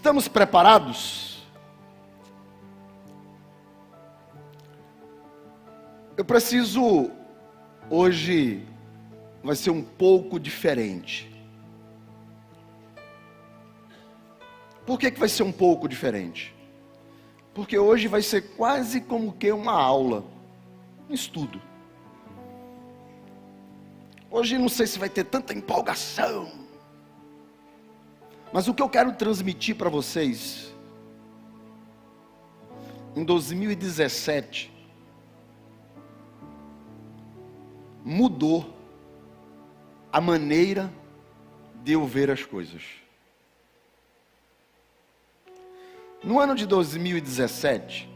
Estamos preparados? Eu preciso, hoje vai ser um pouco diferente. Por que vai ser um pouco diferente? Porque hoje vai ser quase como que uma aula, um estudo. Hoje não sei se vai ter tanta empolgação, mas o que eu quero transmitir para vocês, em 2017, mudou a maneira de eu ver as coisas. No ano de 2017,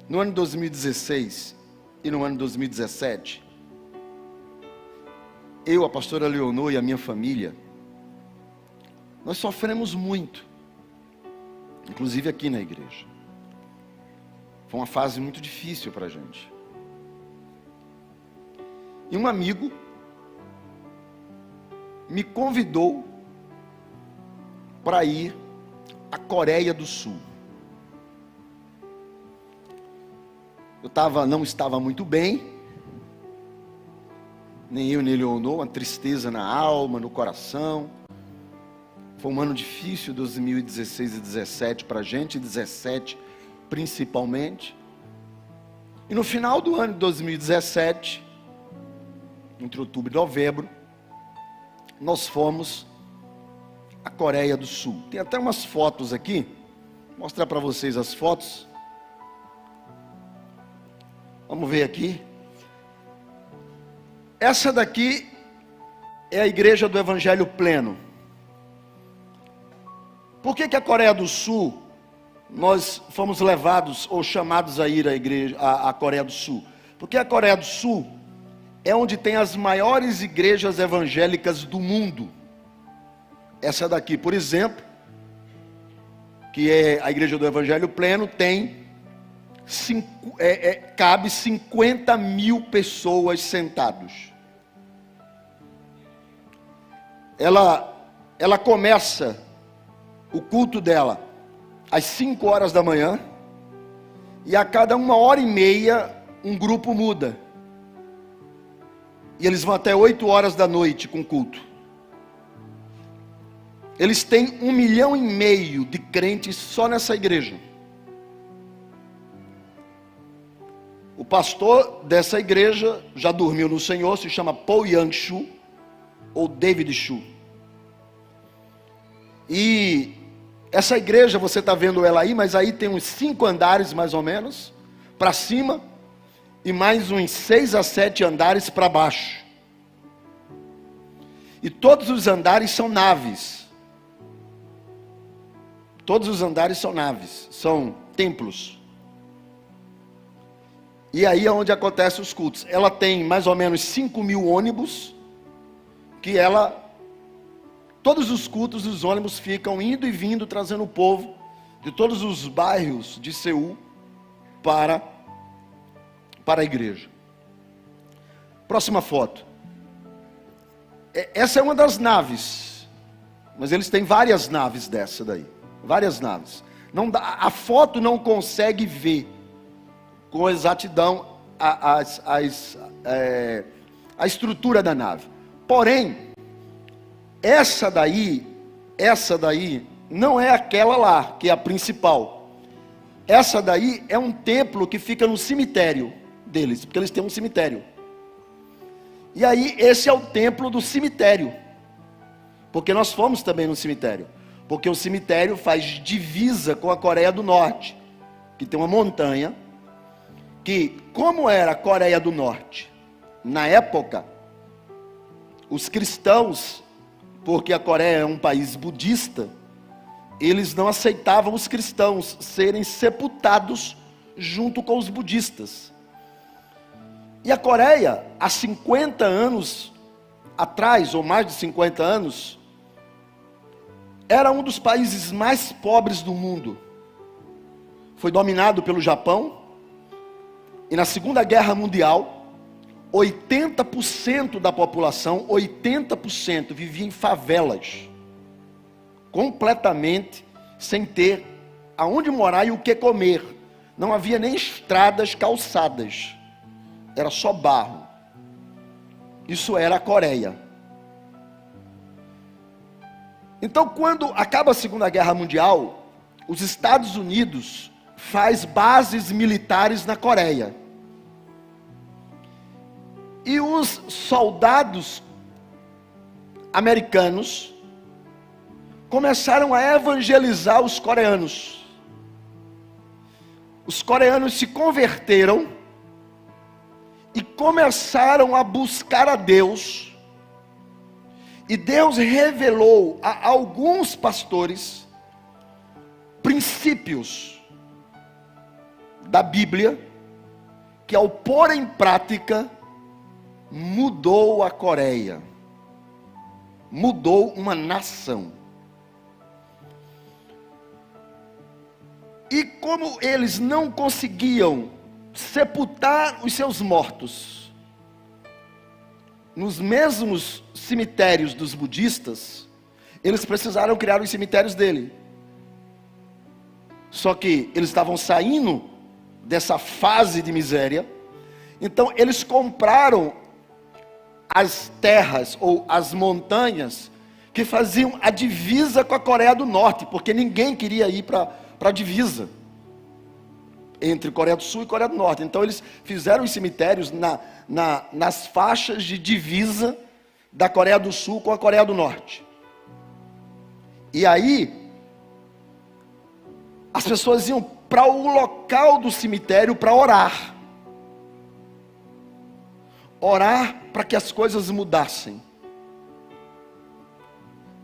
no ano de 2016 e no ano de 2017, eu, a pastora Leonor e a minha família, nós sofremos muito, inclusive aqui na igreja. Foi uma fase muito difícil para a gente. E um amigo me convidou para ir à Coreia do Sul. Eu não estava muito bem, nem eu nem Leonor, uma tristeza na alma, no coração. Foi um ano difícil, 2016 e 2017 para a gente, 2017 principalmente. E no final do ano de 2017, entre outubro e novembro, nós fomos à Coreia do Sul. Tem até umas fotos aqui, vou mostrar para vocês as fotos. Vamos ver aqui. Essa daqui é a igreja do Evangelho Pleno. Por que a Coreia do Sul, nós fomos levados ou chamados a ir à Coreia do Sul? Porque a Coreia do Sul é onde tem as maiores igrejas evangélicas do mundo. Essa daqui, por exemplo, que é a igreja do Evangelho Pleno, cabe 50 mil pessoas sentados. Ela começa o culto dela às 5 horas da manhã, e a cada 1h30 um grupo muda. E eles vão até 8 horas da noite com culto. Eles têm 1,5 milhão de crentes só nessa igreja. O pastor dessa igreja já dormiu no Senhor, se chama Paul Yang-Shu, ou David Shu. E essa igreja, você está vendo ela aí, mas aí tem uns 5 andares mais ou menos, para cima, e mais uns 6 a 7 andares para baixo. E todos os andares são naves. Todos os andares são naves, são templos. E aí é onde acontecem os cultos. Ela tem mais ou menos 5 mil ônibus, que todos os cultos dos ônibus ficam indo e vindo, trazendo o povo de todos os bairros de Seul para a igreja. Próxima foto. Essa é uma das naves, mas eles têm várias naves dessa daí. Várias naves. A foto não consegue ver com exatidão a estrutura da nave. Porém, essa daí não é aquela lá, que é a principal. Essa daí é um templo que fica no cemitério deles, porque eles têm um cemitério. E aí, esse é o templo do cemitério, porque nós fomos também no cemitério, porque o cemitério faz divisa com a Coreia do Norte, que tem uma montanha, que, como era a Coreia do Norte, na época, os cristãos, porque a Coreia é um país budista, eles não aceitavam os cristãos serem sepultados junto com os budistas. E a Coreia, há 50 anos atrás, ou mais de 50 anos, era um dos países mais pobres do mundo. Foi dominado pelo Japão, e na Segunda Guerra Mundial, 80% da população, 80% vivia em favelas, completamente sem ter aonde morar e o que comer. Não havia nem estradas calçadas, era só barro. Isso era a Coreia. Então, quando acaba a Segunda Guerra Mundial, os Estados Unidos faz bases militares na Coreia. E os soldados americanos começaram a evangelizar os coreanos. Os coreanos se converteram e começaram a buscar a Deus. E Deus revelou a alguns pastores princípios da Bíblia, que ao pôr em prática, mudou a Coreia. Mudou uma nação. E como eles não conseguiam sepultar os seus mortos nos mesmos cemitérios dos budistas, eles precisaram criar os cemitérios dele. Só que eles estavam saindo dessa fase de miséria, então eles compraram as terras ou as montanhas que faziam a divisa com a Coreia do Norte, porque ninguém queria ir para a divisa entre Coreia do Sul e Coreia do Norte. Então eles fizeram os cemitérios nas faixas de divisa da Coreia do Sul com a Coreia do Norte. E aí as pessoas iam para o local do cemitério para orar. Orar para que as coisas mudassem.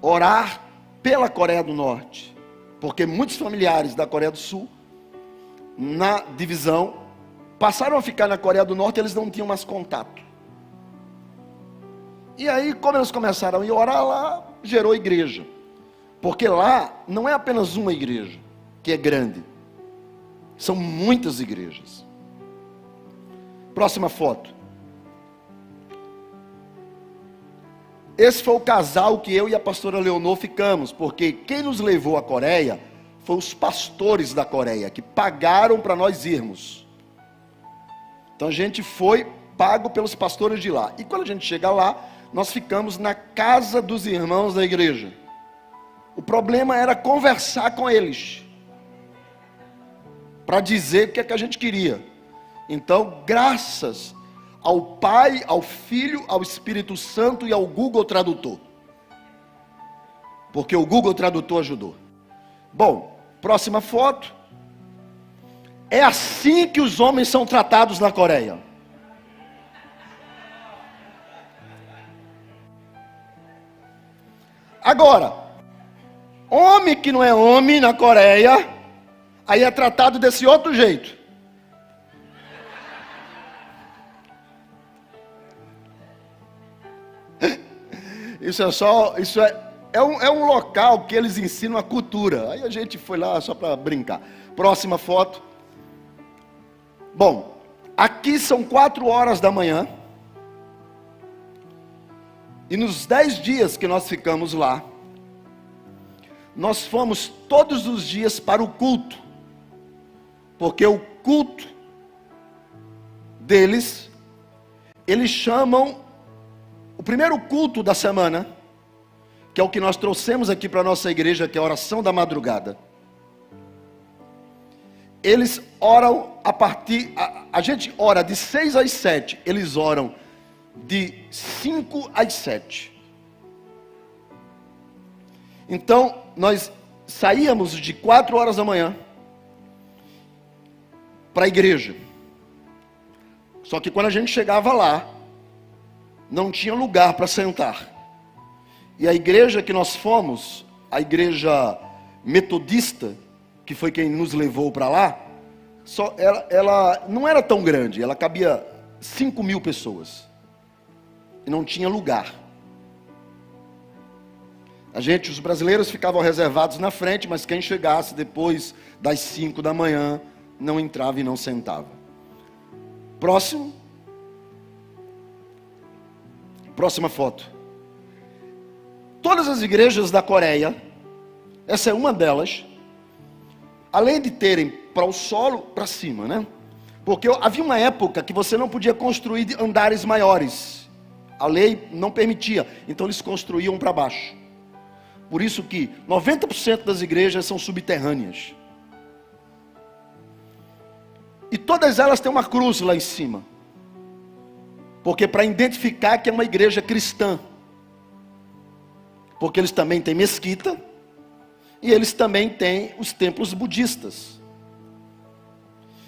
Orar pela Coreia do Norte. Porque muitos familiares da Coreia do Sul, na divisão, passaram a ficar na Coreia do Norte e eles não tinham mais contato. E aí, como eles começaram a ir orar lá, gerou igreja. Porque lá não é apenas uma igreja, que é grande. São muitas igrejas. Próxima foto. Esse foi o casal que eu e a pastora Leonor ficamos, porque quem nos levou à Coreia foi os pastores da Coreia, que pagaram para nós irmos. Então a gente foi pago pelos pastores de lá. E quando a gente chega lá, nós ficamos na casa dos irmãos da igreja. O problema era conversar com eles, para dizer o que é que a gente queria. Então, graças ao Pai, ao Filho, ao Espírito Santo e ao Google Tradutor. Porque o Google Tradutor ajudou. Bom, próxima foto. É assim que os homens são tratados na Coreia. Agora, homem que não é homem na Coreia, aí é tratado desse outro jeito. Isso é um local que eles ensinam a cultura. Aí a gente foi lá só para brincar. Próxima foto. Bom, aqui são 4 horas da manhã. E nos 10 dias que nós ficamos lá, nós fomos todos os dias para o culto. Porque o culto deles, eles chamam o primeiro culto da semana, que é o que nós trouxemos aqui para a nossa igreja, que é a oração da madrugada. Eles oram a gente ora de 6 às 7, eles oram de 5 às 7. Então, nós saíamos de 4 horas da manhã para a igreja. Só que quando a gente chegava lá, não tinha lugar para sentar. E a igreja que nós fomos, a igreja metodista, que foi quem nos levou para lá, ela não era tão grande, ela cabia 5.000 pessoas. E não tinha lugar. Os brasileiros ficavam reservados na frente, mas quem chegasse depois das 5 da manhã, não entrava e não sentava. Próxima foto. Todas as igrejas da Coreia, essa é uma delas, além de terem para o solo, para cima, né? Porque havia uma época que você não podia construir andares maiores. A lei não permitia, então eles construíam para baixo. Por isso que 90% das igrejas são subterrâneas. E todas elas têm uma cruz lá em cima. Porque para identificar que é uma igreja cristã. Porque eles também têm mesquita. E eles também têm os templos budistas.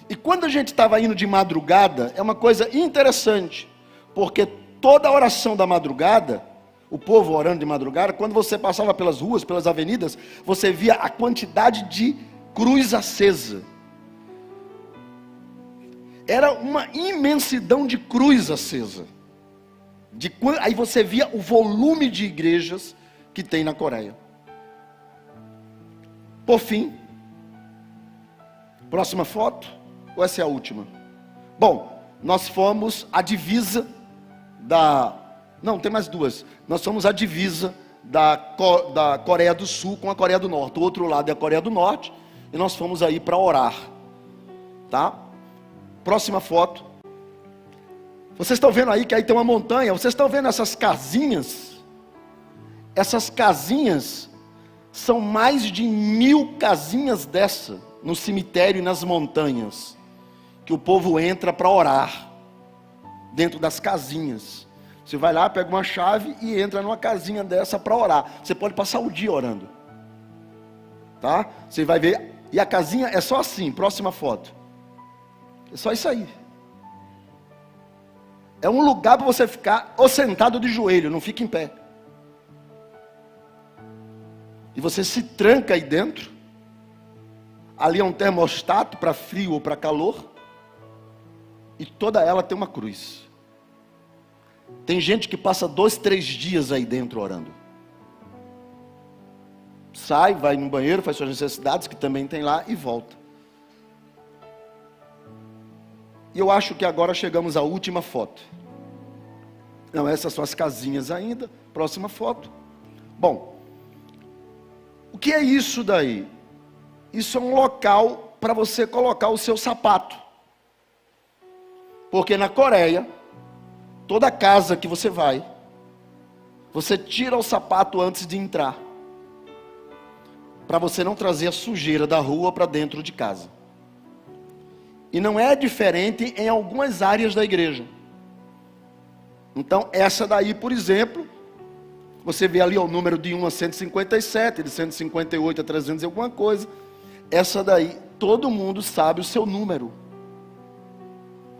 E quando a gente estava indo de madrugada, é uma coisa interessante. Porque toda a oração da madrugada, o povo orando de madrugada, quando você passava pelas ruas, pelas avenidas, você via a quantidade de cruz acesa. Era uma imensidão de cruz acesa. Aí você via o volume de igrejas que tem na Coreia. Por fim, próxima foto, ou essa é a última? Bom, nós fomos a divisa não, tem mais duas. Nós fomos a divisa da Coreia do Sul com a Coreia do Norte. O outro lado é a Coreia do Norte. E nós fomos aí para orar. Tá? Próxima foto. Vocês estão vendo aí que aí tem uma montanha. Vocês estão vendo essas casinhas? Essas casinhas são mais de 1000 casinhas dessa no cemitério e nas montanhas. Que o povo entra para orar. Dentro das casinhas. Você vai lá, pega uma chave e entra numa casinha dessa para orar. Você pode passar o dia orando. Tá? Você vai ver. E a casinha é só assim, próxima foto. É só isso aí. É um lugar para você ficar ou sentado de joelho, não fica em pé. E você se tranca aí dentro. Ali é um termostato para frio ou para calor. E toda ela tem uma cruz. Tem gente que passa 2, 3 dias aí dentro orando. Sai, vai no banheiro, faz suas necessidades, que também tem lá, e volta. E eu acho que agora chegamos à última foto. Não, essas são as casinhas ainda. Próxima foto. Bom, o que é isso daí? Isso é um local para você colocar o seu sapato. Porque na Coreia, toda casa que você vai, você tira o sapato antes de entrar. Para você não trazer a sujeira da rua para dentro de casa. E não é diferente em algumas áreas da igreja. Então, essa daí, por exemplo, você vê ali o número de 1 a 157, de 158 a 300 e alguma coisa. Essa daí, todo mundo sabe o seu número.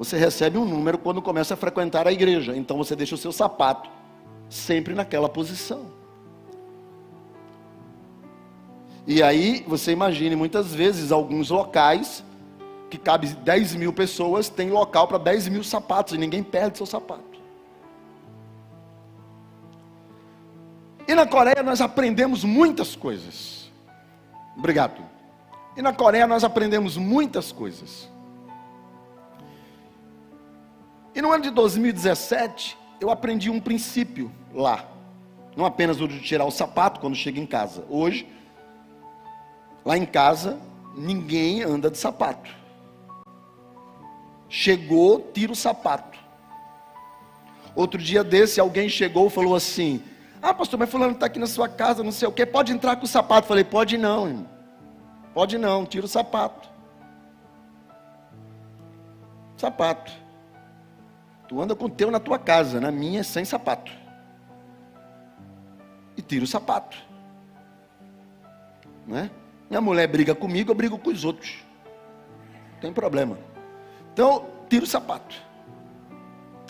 Você recebe um número quando começa a frequentar a igreja. Então você deixa o seu sapato sempre naquela posição. E aí você imagine muitas vezes alguns locais que cabe 10.000 pessoas, tem local para 10.000 sapatos e ninguém perde seu sapato. E na Coreia nós aprendemos muitas coisas. Obrigado. E na Coreia nós aprendemos muitas coisas. E no ano de 2017, eu aprendi um princípio lá. Não apenas o de tirar o sapato quando chega em casa. Hoje, lá em casa, ninguém anda de sapato. Chegou, tira o sapato. Outro dia desse, alguém chegou e falou assim: ah, pastor, mas fulano está aqui na sua casa, não sei o quê, pode entrar com o sapato. Falei, pode não, irmão. Pode não, tira o sapato. Sapato. Tu anda com o teu na tua casa, na minha sem sapato. E tira o sapato. Não é? Minha mulher briga comigo, eu brigo com os outros. Não tem problema. Então, tira o sapato.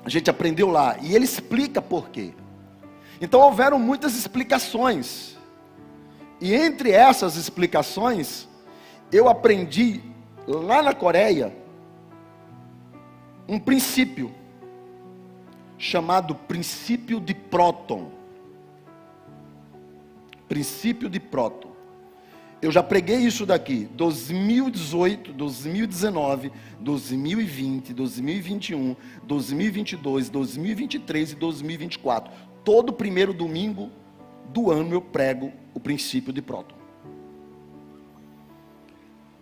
A gente aprendeu lá. E ele explica por quê. Então, houveram muitas explicações. E entre essas explicações, eu aprendi lá na Coreia um princípio chamado princípio de próton. Princípio de próton. Eu já preguei isso daqui, 2018, 2019, 2020, 2021, 2022, 2023 e 2024. Todo primeiro domingo do ano eu prego o princípio de próton.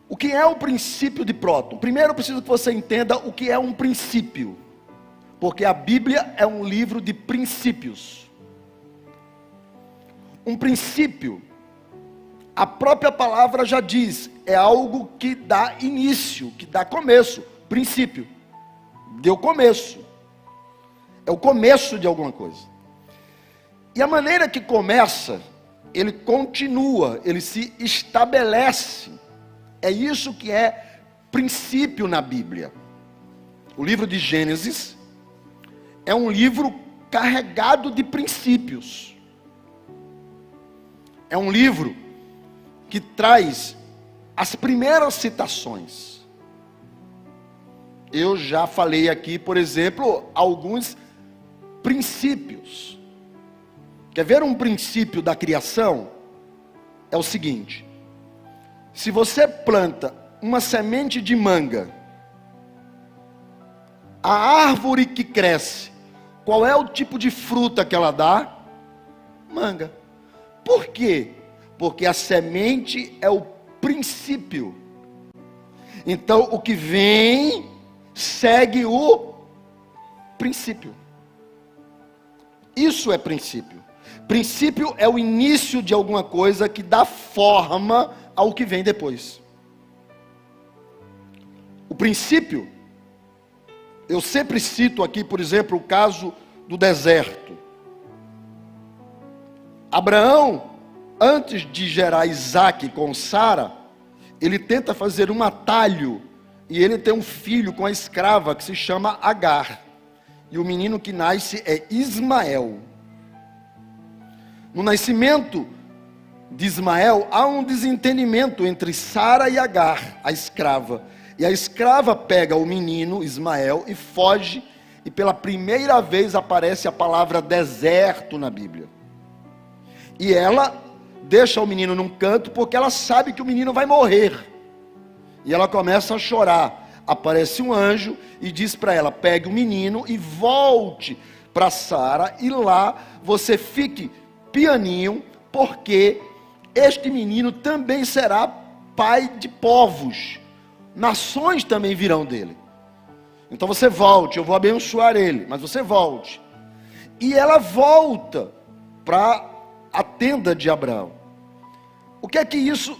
O que é o princípio de próton? Primeiro eu preciso que você entenda o que é um princípio, porque a Bíblia é um livro de princípios. Um princípio, a própria palavra já diz, é algo que dá início, que dá começo. Princípio, deu começo, é o começo de alguma coisa. E a maneira que começa, ele continua, ele se estabelece. É isso que é princípio na Bíblia. O livro de Gênesis é um livro carregado de princípios. É um livro que traz as primeiras citações. Eu já falei aqui, por exemplo, alguns princípios. Quer ver um princípio da criação? É o seguinte: se você planta uma semente de manga, a árvore que cresce, qual é o tipo de fruta que ela dá? Manga. Por quê? Porque a semente é o princípio. Então o que vem segue o princípio. Isso é princípio. Princípio é o início de alguma coisa que dá forma ao que vem depois. O princípio, eu sempre cito aqui, por exemplo, o caso do deserto. Abraão, antes de gerar Isaac com Sara, ele tenta fazer um atalho, e ele tem um filho com a escrava que se chama Agar, e o menino que nasce é Ismael. No nascimento de Ismael, há um desentendimento entre Sara e Agar, a escrava. E a escrava pega o menino, Ismael, e foge. E pela primeira vez aparece a palavra deserto na Bíblia. E ela deixa o menino num canto, porque ela sabe que o menino vai morrer. E ela começa a chorar. Aparece um anjo e diz para ela: pegue o menino e volte para Sara, e lá você fique pianinho, porque este menino também será pai de povos, nações também virão dele. Então você volte, eu vou abençoar ele, mas você volte. E ela volta para a tenda de Abraão. O que é que isso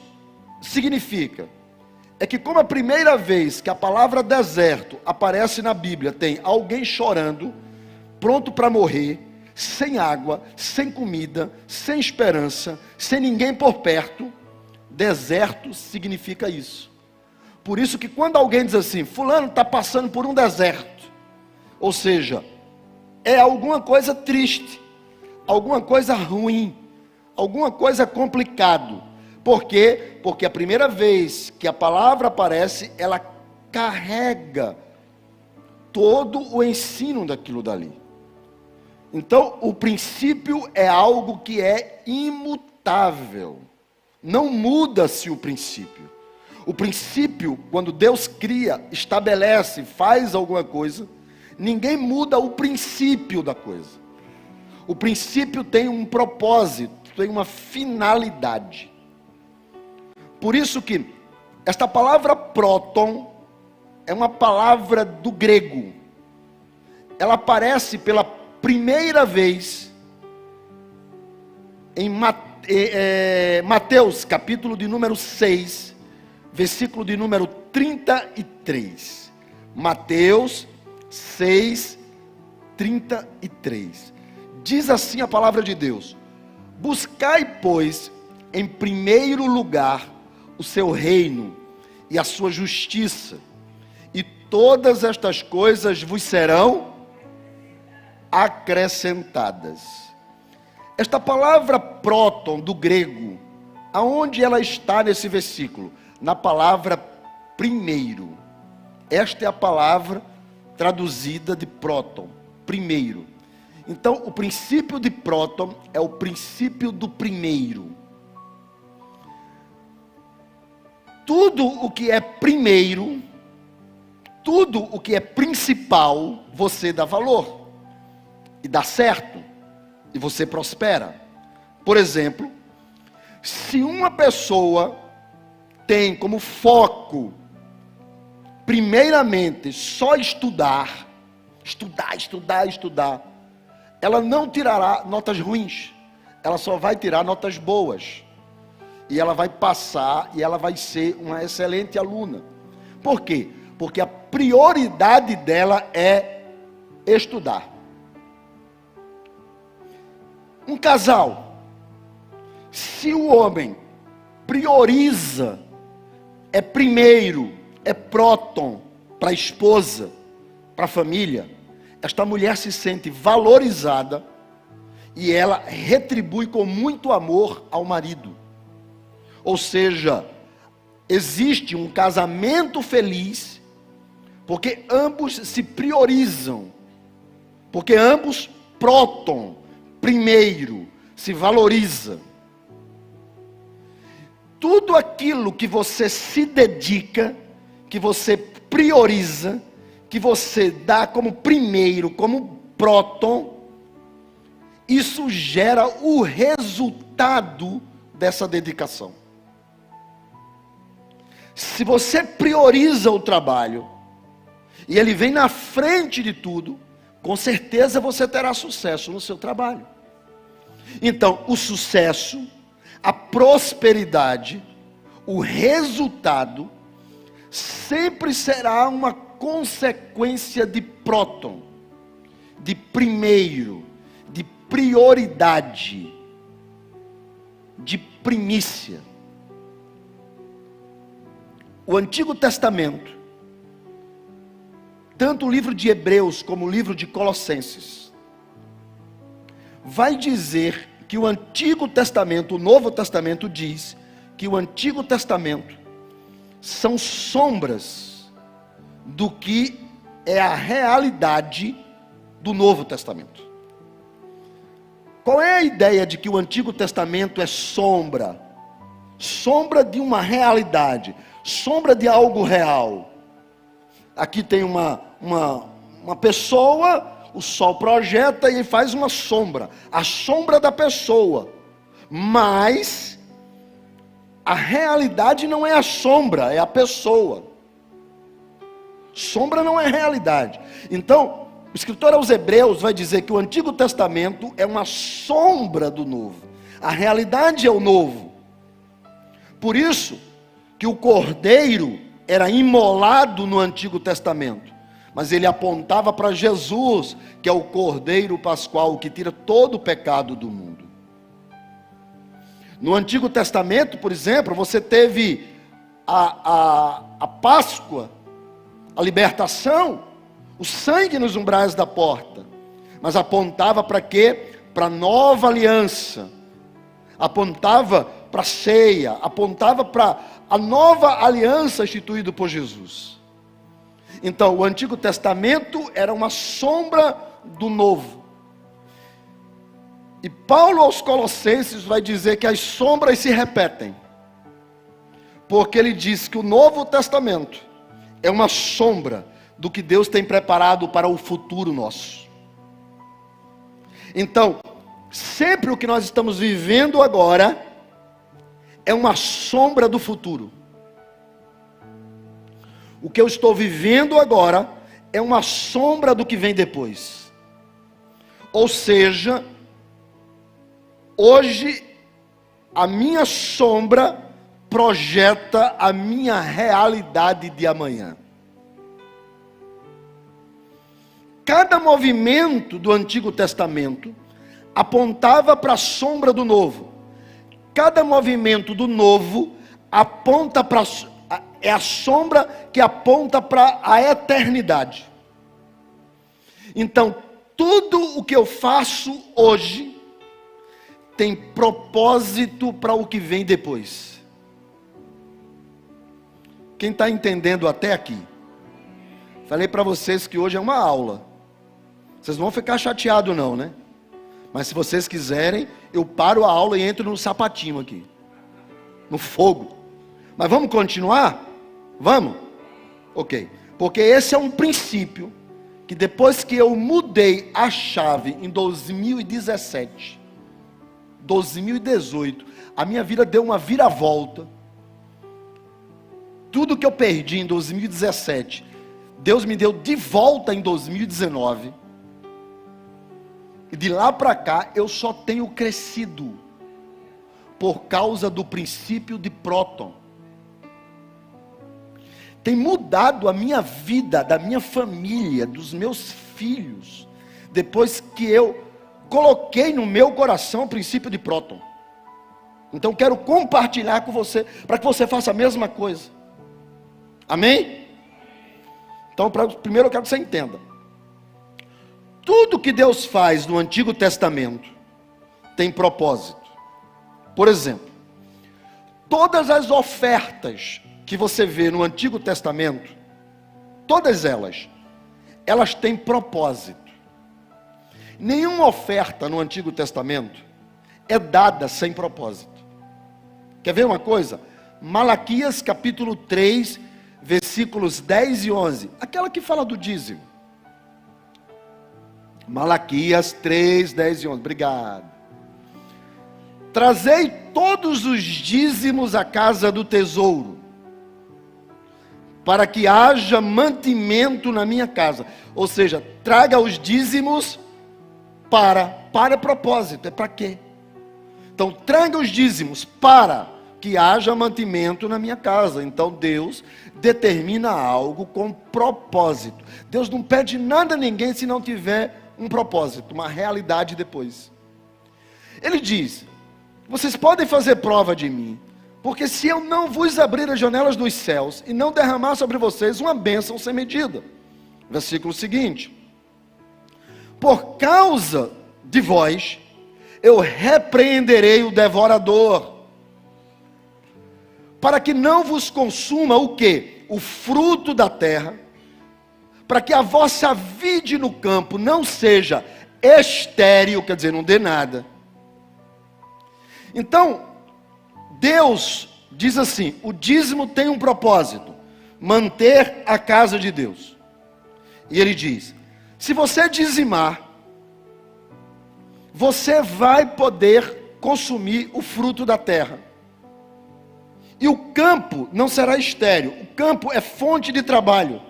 significa? É que como a primeira vez que a palavra deserto aparece na Bíblia, tem alguém chorando, pronto para morrer, sem água, sem comida, sem esperança, sem ninguém por perto. Deserto significa isso. Por isso que quando alguém diz assim, fulano está passando por um deserto, ou seja, é alguma coisa triste, alguma coisa ruim, alguma coisa complicado. Por quê? Porque a primeira vez que a palavra aparece, ela carrega todo o ensino daquilo dali. Então, o princípio é algo que é imutável. Não muda-se o princípio. O princípio, quando Deus cria, estabelece, faz alguma coisa, ninguém muda o princípio da coisa. O princípio tem um propósito, tem uma finalidade. Por isso que esta palavra próton é uma palavra do grego. Ela aparece pela primeira vez em Mateus, capítulo de número 6, versículo de número 33. Mateus 6, 33. Diz assim a palavra de Deus: buscai, pois, em primeiro lugar o seu reino e a sua justiça, e todas estas coisas vos serão acrescentadas. Esta palavra próton do grego, aonde ela está nesse versículo? Na palavra primeiro. Esta é a palavra traduzida de próton, primeiro. Então o princípio de próton é o princípio do primeiro. Tudo o que é primeiro, tudo o que é principal, você dá valor e dá certo, e você prospera. Por exemplo, se uma pessoa tem como foco, primeiramente, só estudar, ela não tirará notas ruins, ela só vai tirar notas boas. E ela vai passar e ela vai ser uma excelente aluna. Por quê? Porque a prioridade dela é estudar. Um casal, se o homem prioriza, é primeiro, é próton para a esposa, para a família, esta mulher se sente valorizada e ela retribui com muito amor ao marido. Ou seja, existe um casamento feliz porque ambos se priorizam, porque ambos próton, primeiro, se valoriza. Tudo aquilo que você se dedica, que você prioriza, que você dá como primeiro, como próton, isso gera o resultado dessa dedicação. Se você prioriza o trabalho, e ele vem na frente de tudo, com certeza você terá sucesso no seu trabalho. Então, o sucesso, a prosperidade, o resultado, sempre será uma consequência de próton, de primeiro, de prioridade, de primícia. O Antigo Testamento, tanto o livro de Hebreus como o livro de Colossenses, vai dizer que o Antigo Testamento, o Novo Testamento diz que o Antigo Testamento são sombras do que é a realidade do Novo Testamento. Qual é a ideia de que o Antigo Testamento é sombra? Sombra de uma realidade, sombra de algo real. Aqui tem uma pessoa, o sol projeta e faz uma sombra, a sombra da pessoa, mas a realidade não é a sombra, é a pessoa. Sombra não é realidade. Então, o escritor aos Hebreus vai dizer que o Antigo Testamento é uma sombra do Novo, a realidade é o Novo. Por isso que o cordeiro era imolado no Antigo Testamento, mas ele apontava para Jesus, que é o cordeiro pascual, que tira todo o pecado do mundo. No Antigo Testamento, por exemplo, você teve a Páscoa, a libertação, o sangue nos umbrais da porta, mas apontava para quê? Para a nova aliança, apontava para a ceia, apontava para a nova aliança instituída por Jesus. Então, o Antigo Testamento era uma sombra do Novo. E Paulo aos Colossenses vai dizer que as sombras se repetem, porque ele diz que o Novo Testamento é uma sombra do que Deus tem preparado para o futuro nosso. Então, sempre o que nós estamos vivendo agora é uma sombra do futuro. O que eu estou vivendo agora é uma sombra do que vem depois. Ou seja, hoje a minha sombra projeta a minha realidade de amanhã. Cada movimento do Antigo Testamento apontava para a sombra do Novo. Cada movimento do Novo aponta para é a sombra que aponta para a eternidade. Então, tudo o que eu faço hoje tem propósito para o que vem depois. Quem está entendendo até aqui? Falei para vocês que hoje é uma aula. Vocês não vão ficar chateados não, né? Mas se vocês quiserem, eu paro a aula e entro no sapatinho aqui, no fogo. Mas vamos continuar? Vamos? Ok. Porque esse é um princípio que depois que eu mudei a chave em 2017, 2018, a minha vida deu uma viravolta. Tudo que eu perdi em 2017, Deus me deu de volta em 2019. E de lá para cá, eu só tenho crescido. Por causa do princípio de próton. Tem mudado a minha vida, da minha família, dos meus filhos. Depois que eu coloquei no meu coração o princípio de próton. Então quero compartilhar com você, para que você faça a mesma coisa. Amém? Então primeiro eu quero que você entenda. Tudo que Deus faz no Antigo Testamento tem propósito. Por exemplo, todas as ofertas que você vê no Antigo Testamento, todas elas têm propósito. Nenhuma oferta no Antigo Testamento é dada sem propósito. Quer ver uma coisa? Malaquias capítulo 3, versículos 10 e 11, aquela que fala do dízimo. Malaquias 3, 10 e 11, obrigado. Trazei todos os dízimos à casa do tesouro, para que haja mantimento na minha casa. Ou seja, traga os dízimos para propósito. É para quê? Então, traga os dízimos para que haja mantimento na minha casa. Então, Deus determina algo com propósito. Deus não pede nada a ninguém se não tiver um propósito, uma realidade depois. Ele diz: vocês podem fazer prova de mim, porque se eu não vos abrir as janelas dos céus e não derramar sobre vocês uma bênção sem medida. Versículo seguinte: por causa de vós, eu repreenderei o devorador, para que não vos consuma o quê? O fruto da terra, para que a vossa vide no campo não seja estéril, quer dizer, não dê nada. Então, Deus diz assim: o dízimo tem um propósito, manter a casa de Deus. E ele diz: se você dizimar, você vai poder consumir o fruto da terra. E o campo não será estéril. O campo é fonte de trabalho.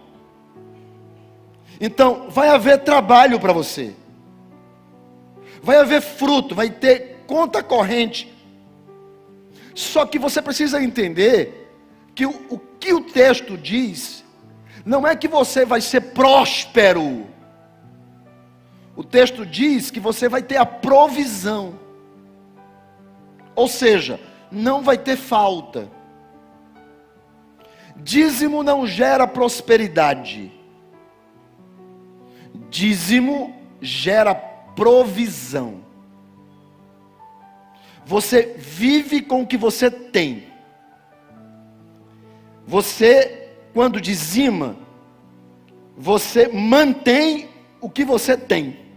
Então, vai haver trabalho para você. Vai haver fruto, vai ter conta corrente. Só que você precisa entender que o que o texto diz não é que você vai ser próspero. O texto diz que você vai ter a provisão. Ou seja, não vai ter falta. Dízimo não gera prosperidade. Dízimo gera provisão. Você vive com o que você tem. Você, quando dizima, você mantém o que você tem.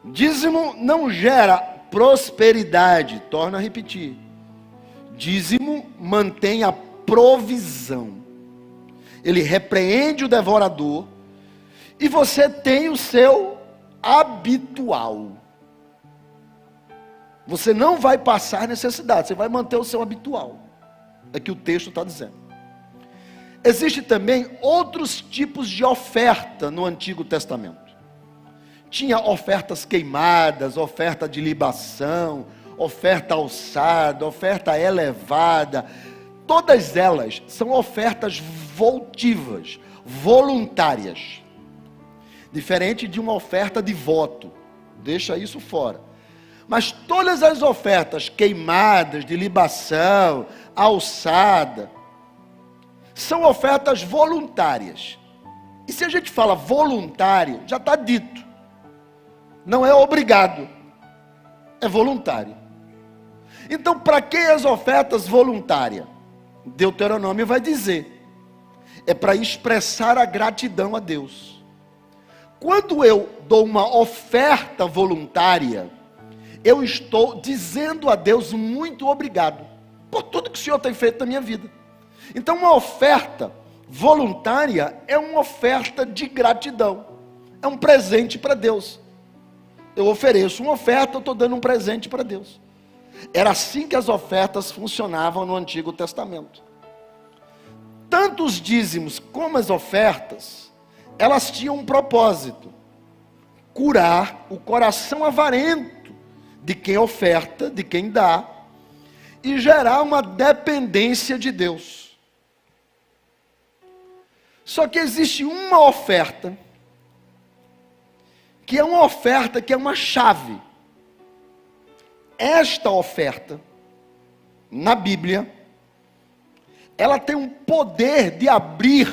Dízimo não gera prosperidade, torno a repetir. Dízimo mantém a provisão. Ele repreende o devorador e você tem o seu habitual. Você não vai passar necessidade, você vai manter o seu habitual. É que o texto está dizendo. Existe também outros tipos de oferta no Antigo Testamento. Tinha ofertas queimadas, oferta de libação, oferta alçada, oferta elevada. Todas elas são ofertas votivas, voluntárias. Diferente de uma oferta de voto. Deixa isso fora. Mas todas as ofertas queimadas, de libação, alçada, são ofertas voluntárias. E se a gente fala voluntário, já está dito. Não é obrigado. É voluntário. Então, para que as ofertas voluntárias? Deuteronômio vai dizer. É para expressar a gratidão a Deus. Quando eu dou uma oferta voluntária, eu estou dizendo a Deus muito obrigado por tudo que o Senhor tem feito na minha vida. Então, uma oferta voluntária é uma oferta de gratidão. É um presente para Deus. Eu ofereço uma oferta, eu estou dando um presente para Deus. Era assim que as ofertas funcionavam no Antigo Testamento. Tanto os dízimos como as ofertas, elas tinham um propósito: curar o coração avarento de quem oferta, de quem dá, e gerar uma dependência de Deus. Só que existe uma oferta, que é uma chave. Esta oferta, na Bíblia, ela tem um poder de abrir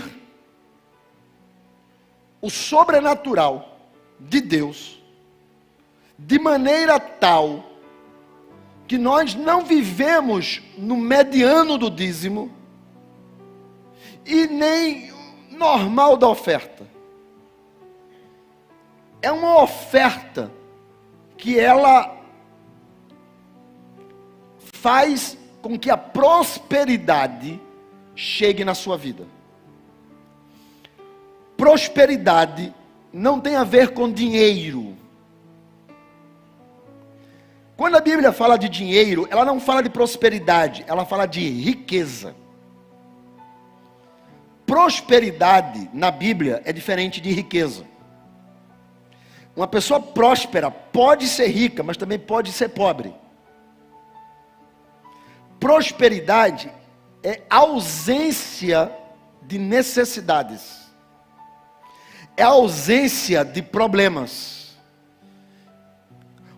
o sobrenatural de Deus, de maneira tal que nós não vivemos no mediano do dízimo e nem normal da oferta. É uma oferta que ela faz com que a prosperidade chegue na sua vida. Prosperidade não tem a ver com dinheiro. Quando a Bíblia fala de dinheiro, ela não fala de prosperidade, ela fala de riqueza. Prosperidade na Bíblia é diferente de riqueza. Uma pessoa próspera pode ser rica, mas também pode ser pobre. Prosperidade é ausência de necessidades, é ausência de problemas.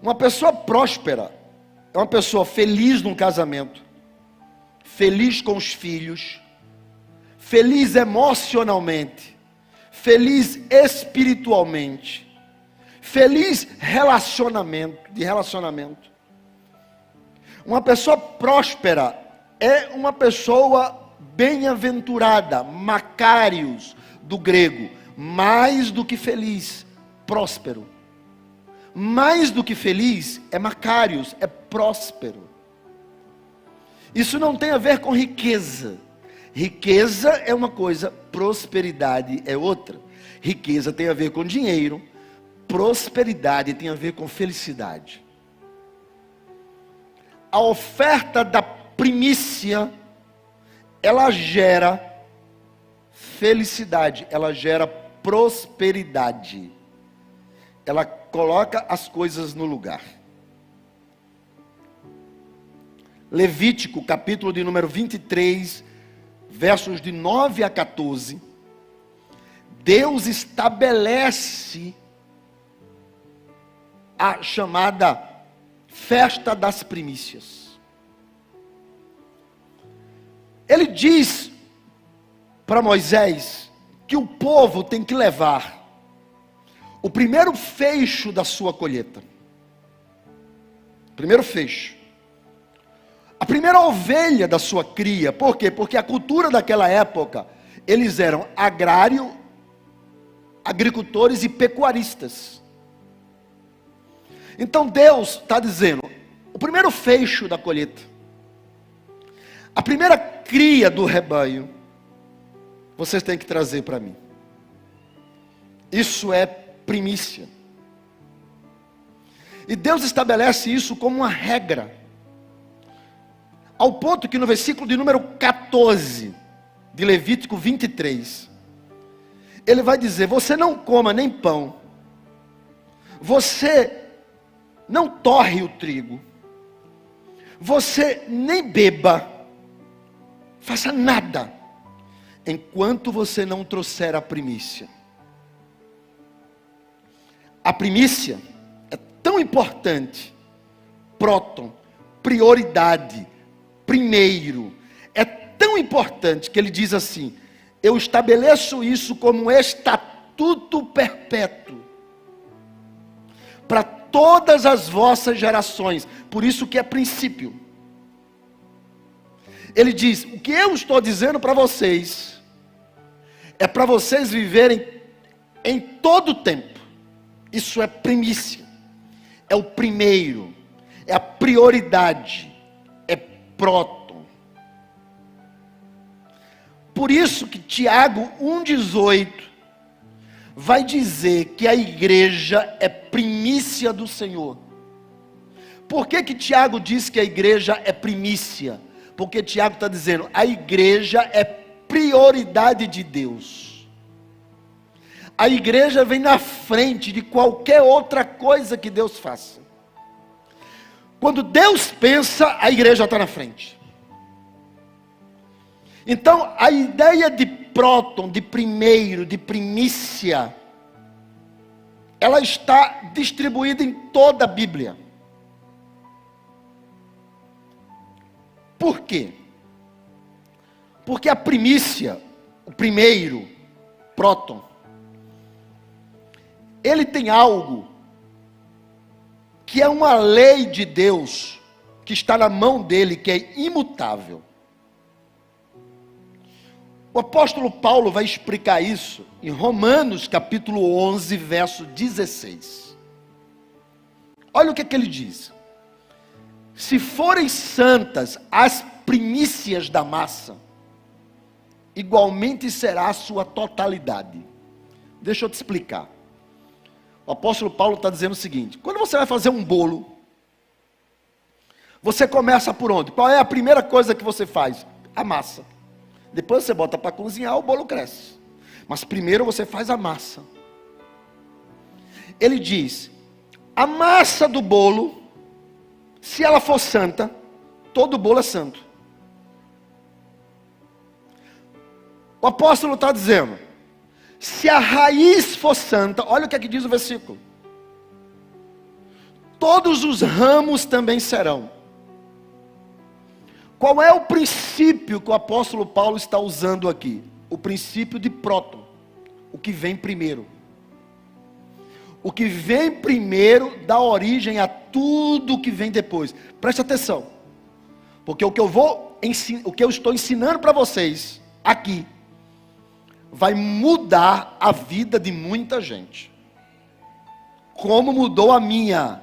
Uma pessoa próspera é uma pessoa feliz num casamento, feliz com os filhos, feliz emocionalmente, feliz espiritualmente, feliz de relacionamento. Uma pessoa próspera é uma pessoa bem-aventurada, Macários do grego, mais do que feliz, próspero. Mais do que feliz é Macários, é próspero. Isso não tem a ver com riqueza. Riqueza é uma coisa, prosperidade é outra. Riqueza tem a ver com dinheiro, prosperidade tem a ver com felicidade. A oferta da primícia, ela gera felicidade, ela gera prosperidade. Ela coloca as coisas no lugar. Levítico, capítulo de número 23, versos de 9 a 14. Deus estabelece a chamada festa das primícias. Ele diz para Moisés que o povo tem que levar o primeiro feixe da sua colheita. Primeiro feixe. A primeira ovelha da sua cria. Por quê? Porque a cultura daquela época, eles eram agricultores e pecuaristas. Então Deus está dizendo, o primeiro feixe da colheita, a primeira cria do rebanho, vocês têm que trazer para mim. Isso é primícia. E Deus estabelece isso como uma regra, ao ponto que no versículo de número 14 de Levítico 23, ele vai dizer: você não coma nem pão, você não torre o trigo, você nem beba, faça nada, enquanto você não trouxer a primícia. A primícia é tão importante, próton, prioridade, primeiro, é tão importante que ele diz assim: eu estabeleço isso como um estatuto perpétuo, para todas as vossas gerações, por isso que é princípio. Ele diz, o que eu estou dizendo para vocês, é para vocês viverem em todo o tempo. Isso é primícia, é o primeiro, é a prioridade, é próton. Por isso que Tiago 1,18 vai dizer que a igreja é primícia do Senhor. Por que Tiago diz que a igreja é primícia? Porque Tiago está dizendo, a igreja é prioridade de Deus. A igreja vem na frente de qualquer outra coisa que Deus faça. Quando Deus pensa, a igreja está na frente. Então, a ideia de próton, de primeiro, de primícia, ela está distribuída em toda a Bíblia. Por quê? Porque a primícia, o primeiro, próton, ele tem algo que é uma lei de Deus, que está na mão dele, que é imutável. O apóstolo Paulo vai explicar isso em Romanos capítulo 11, verso 16. Olha o que ele diz. Se forem santas as primícias da massa, igualmente será a sua totalidade. Deixa eu te explicar. O apóstolo Paulo está dizendo o seguinte: quando você vai fazer um bolo, você começa por onde? Qual é a primeira coisa que você faz? A massa. Depois você bota para cozinhar, o bolo cresce. Mas primeiro você faz a massa. Ele diz, a massa do bolo, se ela for santa, todo bolo é santo. O apóstolo está dizendo, se a raiz for santa, olha o que é que diz o versículo. Todos os ramos também serão. Qual é o princípio que o apóstolo Paulo está usando aqui? O princípio de próton, o que vem primeiro. O que vem primeiro dá origem a tudo que vem depois. Preste atenção, porque o que eu estou ensinando para vocês aqui vai mudar a vida de muita gente, como mudou a minha.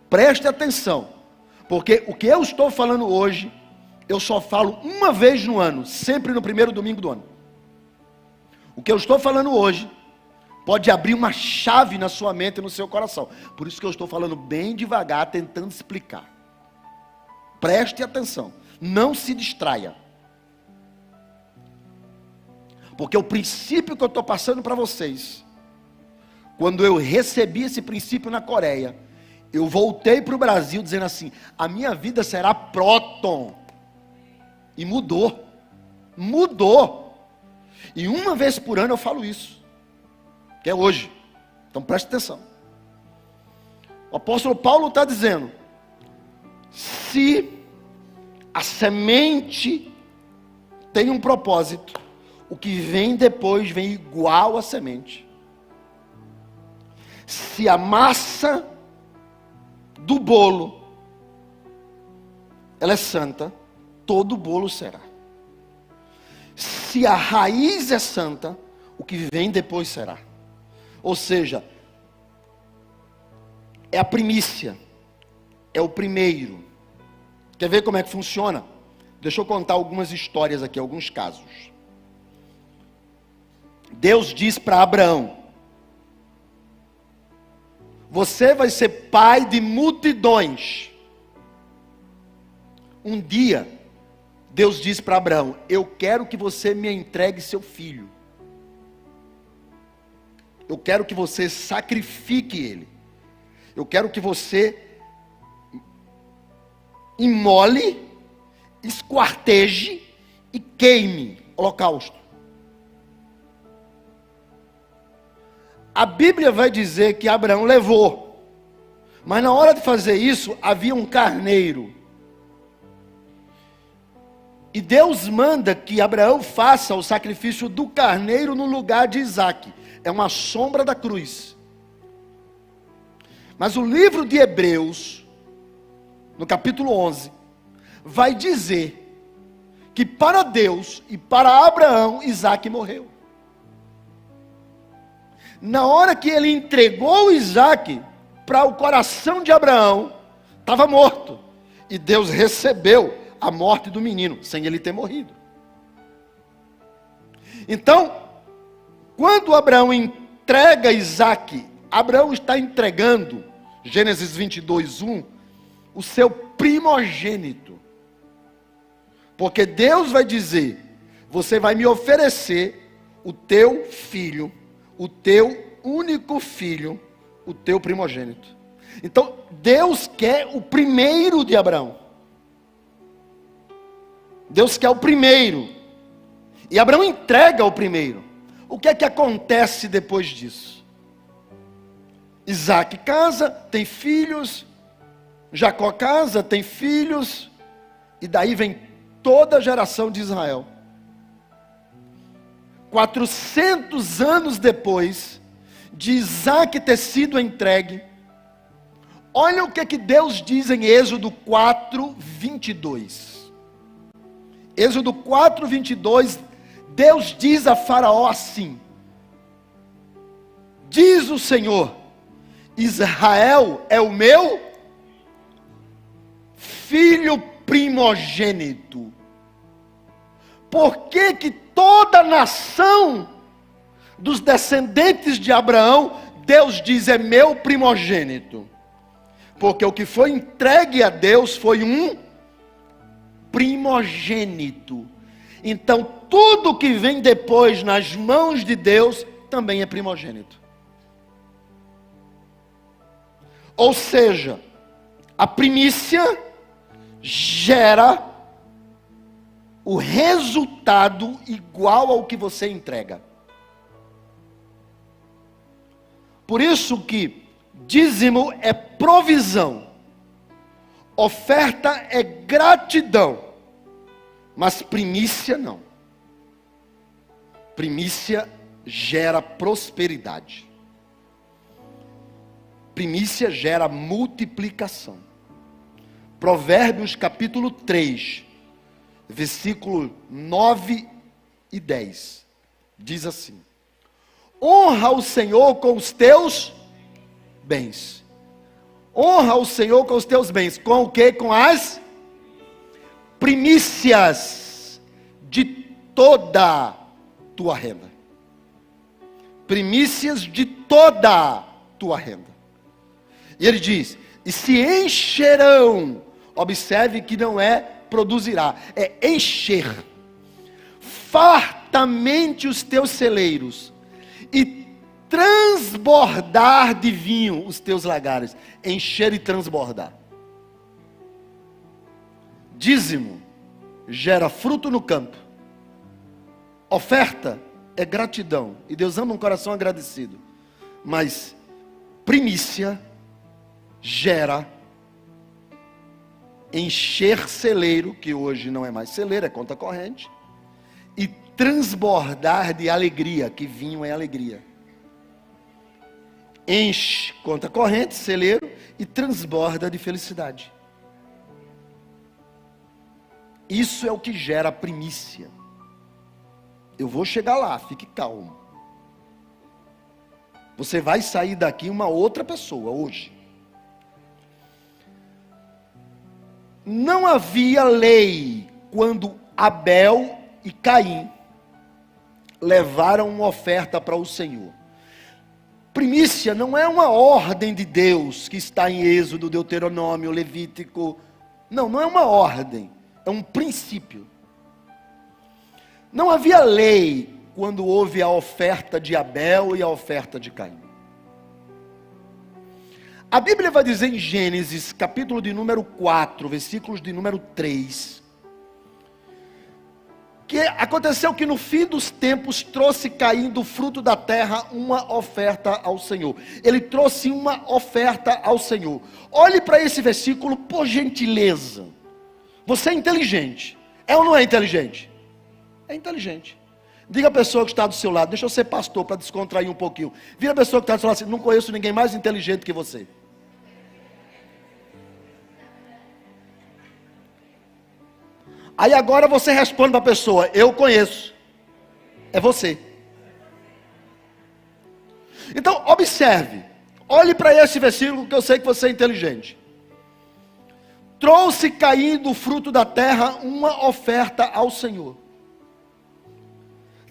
Preste atenção, porque o que eu estou falando hoje, eu só falo uma vez no ano, sempre no primeiro domingo do ano. O que eu estou falando hoje pode abrir uma chave na sua mente e no seu coração. Por isso que eu estou falando bem devagar, tentando explicar. Preste atenção, não se distraia. Porque o princípio que eu estou passando para vocês, quando eu recebi esse princípio na Coreia, eu voltei para o Brasil dizendo assim, a minha vida será próton. E mudou. Mudou. E uma vez por ano eu falo isso. Que é hoje. Então preste atenção. O apóstolo Paulo está dizendo, se a semente tem um propósito, o que vem depois vem igual à semente. Se a massa do bolo ela é santa, todo o bolo será. Se a raiz é santa, o que vem depois será. Ou seja, é a primícia, é o primeiro. Quer ver como é que funciona? Deixa eu contar algumas histórias aqui, alguns casos. Deus diz para Abraão, você vai ser pai de multidões. Um dia, Deus diz para Abraão, eu quero que você me entregue seu filho. Eu quero que você sacrifique ele. Eu quero que você imole, esquarteje e queime, holocausto. A Bíblia vai dizer que Abraão levou. Mas na hora de fazer isso, havia um carneiro. E Deus manda que Abraão faça o sacrifício do carneiro no lugar de Isaque. É uma sombra da cruz. Mas o livro de Hebreus, no capítulo 11, vai dizer que para Deus e para Abraão, Isaque morreu. Na hora que ele entregou Isaque para o coração de Abraão, estava morto. E Deus recebeu a morte do menino, sem ele ter morrido. Então, quando Abraão entrega Isaque Abraão está entregando, Gênesis 22:1, o seu primogênito. Porque Deus vai dizer: você vai me oferecer o teu filho, o teu único filho, o teu primogênito. Então, Deus quer o primeiro de Abraão. Deus quer o primeiro. E Abraão entrega o primeiro. O que é que acontece depois disso? Isaac casa, tem filhos. Jacó casa, tem filhos. E daí vem toda a geração de Israel. 400 anos depois de Isaac ter sido entregue, olha o que Deus diz em Êxodo 4:22. Êxodo 4:22, Deus diz a Faraó assim: diz o Senhor, Israel é o meu filho primogênito. Por que que toda a nação dos descendentes de Abraão, Deus diz, é meu primogênito? Porque o que foi entregue a Deus foi um primogênito. Então, tudo que vem depois nas mãos de Deus, também é primogênito. Ou seja, a primícia gera o resultado igual ao que você entrega. Por isso que dízimo é provisão, oferta é gratidão, mas primícia não. Primícia gera prosperidade. Primícia gera multiplicação. Provérbios capítulo 3, versículo 9 e 10, diz assim: honra o Senhor com os teus bens. Honra o Senhor com os teus bens. Com o que? Com as primícias de toda tua renda. Primícias de toda tua renda. E ele diz: e se encherão. Observe que não é produzirá, é encher fartamente os teus celeiros, e transbordar de vinho os teus lagares. Encher e transbordar. Dízimo gera fruto no campo. Oferta é gratidão, e Deus ama um coração agradecido. Mas primícia gera encher celeiro, que hoje não é mais celeiro, é conta corrente, e transbordar de alegria, que vinho é alegria. Enche conta corrente, celeiro, e transborda de felicidade. Isso é o que gera a primícia. Eu vou chegar lá, fique calmo. Você vai sair daqui uma outra pessoa hoje. Não havia lei quando Abel e Caim levaram uma oferta para o Senhor. Primícia não é uma ordem de Deus que está em Êxodo, Deuteronômio, Levítico. Não, não é uma ordem, é um princípio. Não havia lei quando houve a oferta de Abel e a oferta de Caim. A Bíblia vai dizer em Gênesis, capítulo de número 4, versículos de número 3, que aconteceu que no fim dos tempos trouxe Caim do fruto da terra uma oferta ao Senhor. Ele trouxe uma oferta ao Senhor. Olhe para esse versículo, por gentileza. Você é inteligente. É ou não é inteligente? É inteligente. Diga a pessoa que está do seu lado: deixa eu ser pastor para descontrair um pouquinho. Vira a pessoa que está do seu lado assim: não conheço ninguém mais inteligente que você. Aí agora você responde para a pessoa: eu conheço. É você. Então observe, olhe para esse versículo, que eu sei que você é inteligente. Trouxe Caim do fruto da terra uma oferta ao Senhor.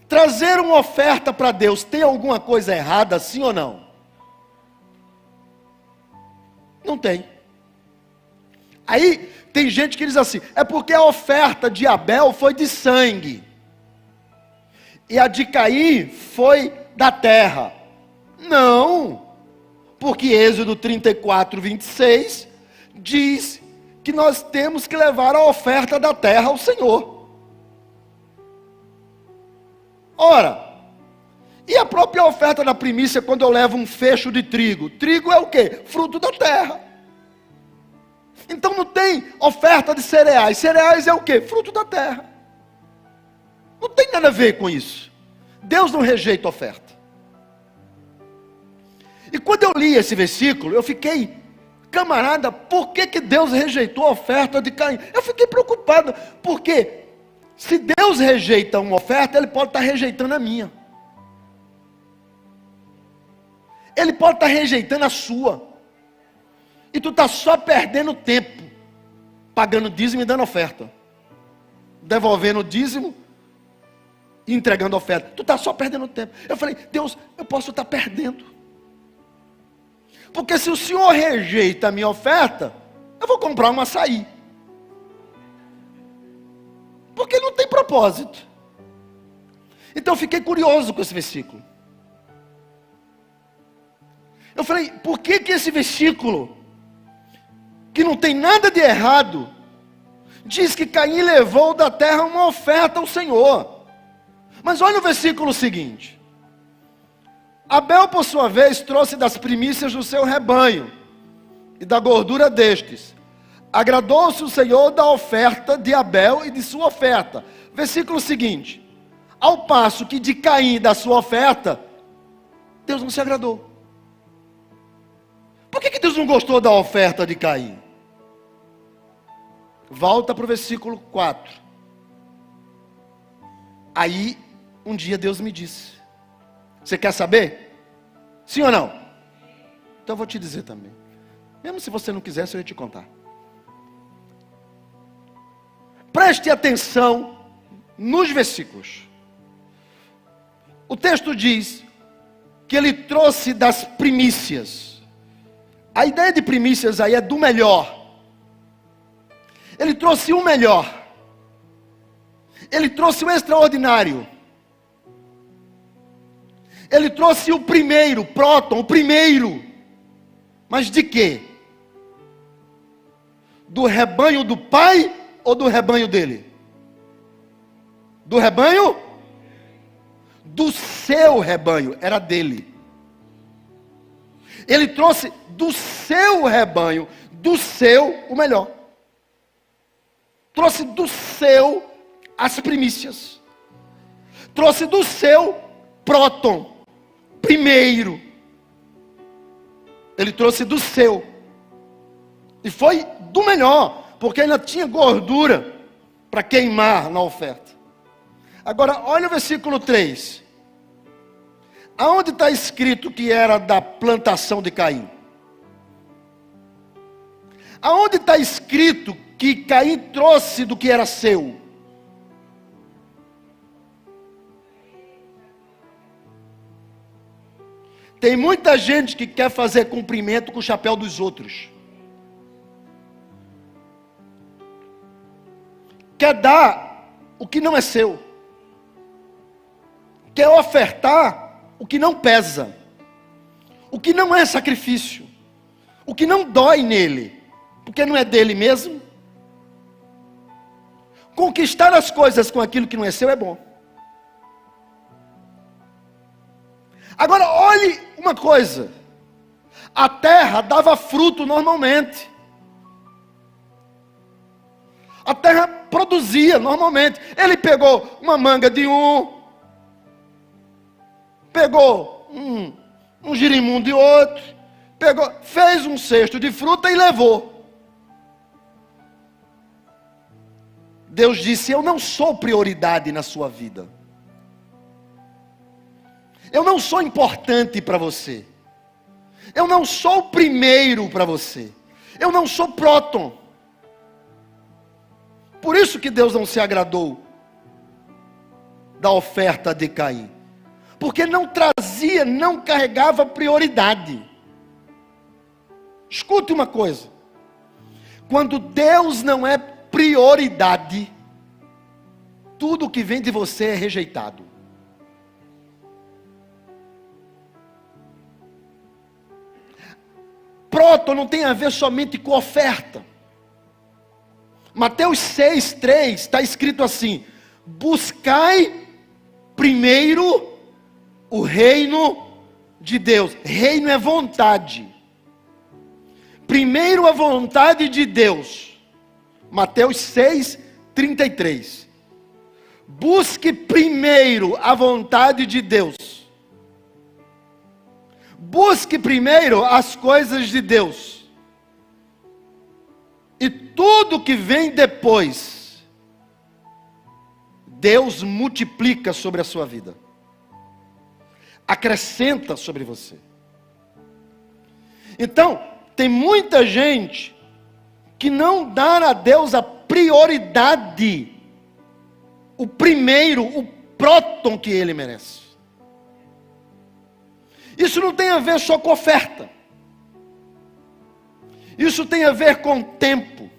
Trazer uma oferta para Deus, tem alguma coisa errada, sim ou não? Não tem. Aí tem gente que diz assim, é porque a oferta de Abel foi de sangue, e a de Caim foi da terra. Não, porque Êxodo 34, 26 diz que nós temos que levar a oferta da terra ao Senhor. Ora, e a própria oferta da primícia, quando eu levo um fecho de trigo? Trigo é o quê? Fruto da terra. Então não tem oferta de cereais. Cereais é o quê? Fruto da terra. Não tem nada a ver com isso. Deus não rejeita oferta. E quando eu li esse versículo, eu fiquei, camarada, por que Deus rejeitou a oferta de Caim? Eu fiquei preocupado, porque se Deus rejeita uma oferta, Ele pode estar rejeitando a minha. Ele pode estar rejeitando a sua. E tu está só perdendo tempo, pagando dízimo e dando oferta, devolvendo o dízimo e entregando oferta. Tu está só perdendo tempo. Eu falei, Deus, eu posso estar perdendo. Porque se o Senhor rejeita a minha oferta, eu vou comprar um açaí. Porque não tem propósito. Então eu fiquei curioso com esse versículo. Eu falei, por que esse versículo, que não tem nada de errado, diz que Caim levou da terra uma oferta ao Senhor? Mas olha o versículo seguinte. Abel, por sua vez, trouxe das primícias do seu rebanho e da gordura destes. Agradou-se o Senhor da oferta de Abel e de sua oferta. Versículo seguinte. Ao passo que de Caim e da sua oferta, Deus não se agradou. Por que Deus não gostou da oferta de Caim? Volta para o versículo 4. Aí, um dia Deus me disse. Você quer saber? Sim ou não? Então eu vou te dizer também. Mesmo se você não quisesse, eu ia te contar. Preste atenção nos versículos. O texto diz que ele trouxe das primícias. A ideia de primícias aí é do melhor. Ele trouxe o melhor. Ele trouxe o extraordinário. Ele trouxe o primeiro, próton, o primeiro. Mas de quê? Do rebanho do pai ou do rebanho dele? Do rebanho? Do seu rebanho, era dele. Ele trouxe do seu rebanho, do seu, o melhor. Trouxe do seu as primícias. Trouxe do seu próton, primeiro. Ele trouxe do seu. E foi do melhor, porque ainda tinha gordura para queimar na oferta. Agora, olha o versículo 3. Aonde está escrito que era da plantação de Caim? Aonde está escrito que Caim trouxe do que era seu? Tem muita gente que quer fazer cumprimento com o chapéu dos outros. Quer dar o que não é seu. Quer ofertar o que não pesa. O que não é sacrifício. O que não dói nele. Porque não é dele mesmo. Conquistar as coisas com aquilo que não é seu é bom. Agora olhe uma coisa. A terra dava fruto normalmente. A terra produzia normalmente. Ele pegou uma manga de um. Pegou um girimum de outro. Pegou, fez um cesto de fruta e levou. Deus disse, eu não sou prioridade na sua vida. Eu não sou importante para você. Eu não sou o primeiro para você. Eu não sou próton. Por isso que Deus não se agradou da oferta de Caim. Porque não trazia, não carregava prioridade. Escute uma coisa. Quando Deus não é prioridade, tudo que vem de você é rejeitado. Próton não tem a ver somente com oferta. Mateus 6:3 está escrito assim: buscai primeiro o reino de Deus. Reino é vontade. Primeiro a vontade de Deus. Mateus 6:33. Busque primeiro a vontade de Deus. Busque primeiro as coisas de Deus. E tudo que vem depois, Deus multiplica sobre a sua vida. Acrescenta sobre você. Então, tem muita gente que não dá a Deus a prioridade, o primeiro, o próton que Ele merece. Isso não tem a ver só com oferta. Isso tem a ver com tempo.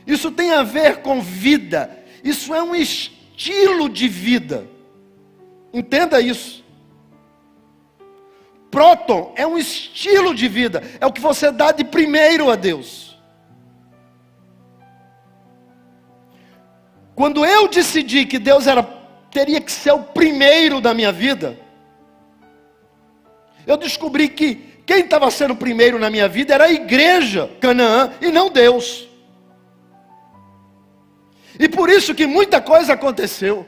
Isso tem a ver com vida. Isso é um estilo de vida. Entenda isso. Próton é um estilo de vida. É o que você dá de primeiro a Deus. Quando eu decidi que Deus teria que ser o primeiro da minha vida, eu descobri que quem estava sendo o primeiro na minha vida era a igreja Canaã e não Deus. E por isso que muita coisa aconteceu.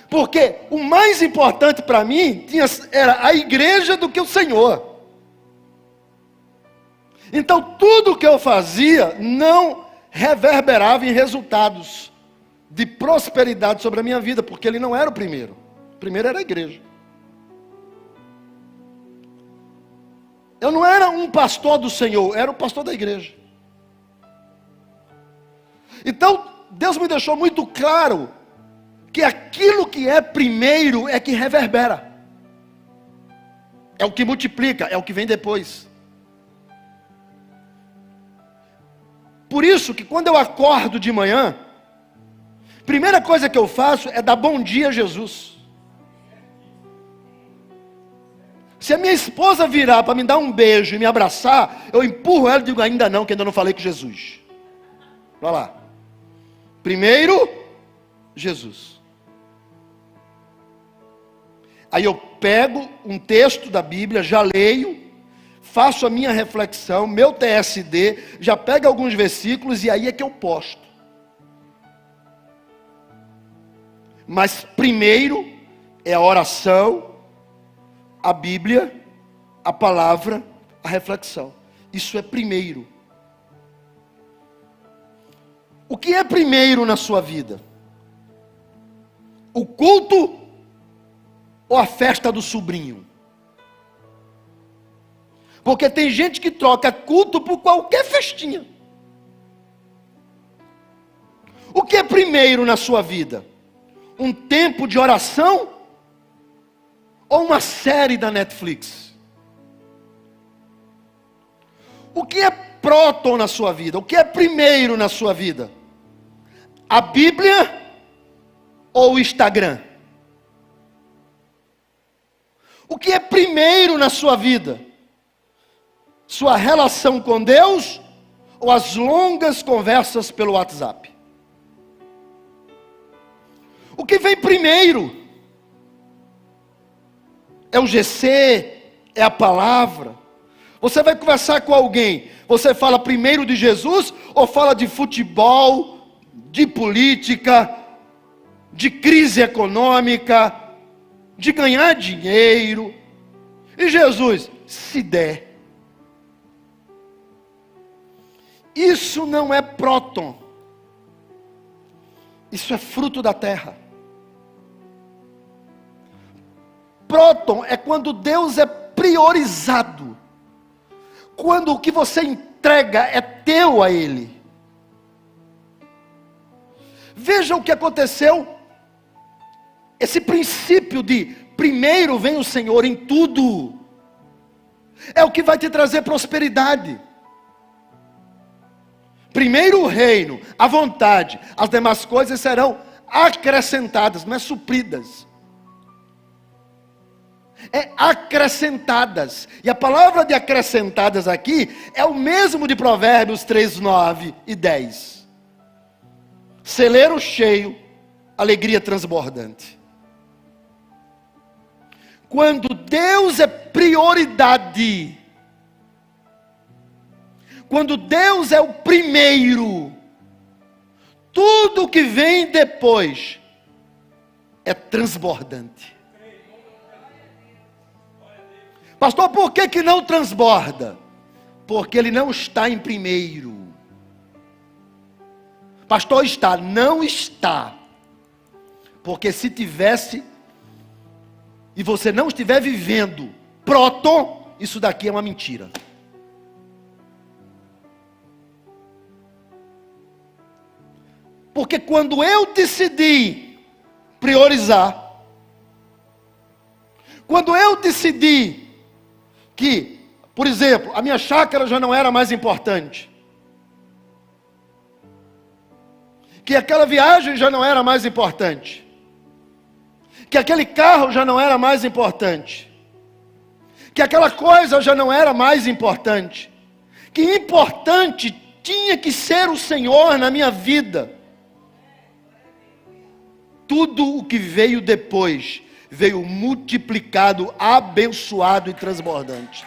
Porque o mais importante para mim era a igreja do que o Senhor. Então tudo que eu fazia não reverberava em resultados de prosperidade sobre a minha vida, porque ele não era o primeiro. O primeiro era a igreja. Eu não era um pastor do Senhor, era o pastor da igreja. Então, Deus me deixou muito claro que aquilo que é primeiro é que reverbera. É o que multiplica, é o que vem depois. Por isso que quando eu acordo de manhã, primeira coisa que eu faço é dar bom dia a Jesus. Se a minha esposa virar para me dar um beijo e me abraçar, eu empurro ela e digo, ainda não, que ainda não falei com Jesus. Olha lá. Primeiro, Jesus. Aí eu pego um texto da Bíblia, já leio, faço a minha reflexão, meu TSD, já pego alguns versículos e aí é que eu posto. Mas primeiro é a oração, a Bíblia, a palavra, a reflexão. Isso é primeiro. O que é primeiro na sua vida? O culto ou a festa do sobrinho? Porque tem gente que troca culto por qualquer festinha. O que é primeiro na sua vida? Um tempo de oração ou uma série da Netflix? O que é próton na sua vida? O que é primeiro na sua vida? A Bíblia ou o Instagram? O que é primeiro na sua vida? Sua relação com Deus ou as longas conversas pelo WhatsApp? O que vem primeiro? É o GC? É a palavra? Você vai conversar com alguém, você fala primeiro de Jesus ou fala de futebol, de política, de crise econômica, de ganhar dinheiro? E Jesus, se der. Isso não é próton. Isso é fruto da terra. Próton é quando Deus é priorizado. Quando o que você entrega é teu a Ele. Veja o que aconteceu. Esse princípio de primeiro vem o Senhor em tudo. é o que vai te trazer prosperidade. Primeiro o reino, a vontade, as demais coisas serão acrescentadas, não é supridas. É acrescentadas. E a palavra de acrescentadas aqui é o mesmo de Provérbios 3, 9 e 10. Celeiro cheio, alegria transbordante. Quando Deus é prioridade, quando Deus é o primeiro, tudo que vem depois é transbordante. Pastor, por que não transborda? Porque ele não está em primeiro. Pastor, está, não está. Porque se tivesse, e você não estiver vivendo próton, isso daqui é uma mentira. Porque quando eu decidi priorizar, quando eu decidi que, por exemplo, a minha chácara já não era mais importante, que aquela viagem já não era mais importante, que aquele carro já não era mais importante, que aquela coisa já não era mais importante, que importante tinha que ser o Senhor na minha vida. Tudo o que veio depois veio multiplicado, abençoado e transbordante.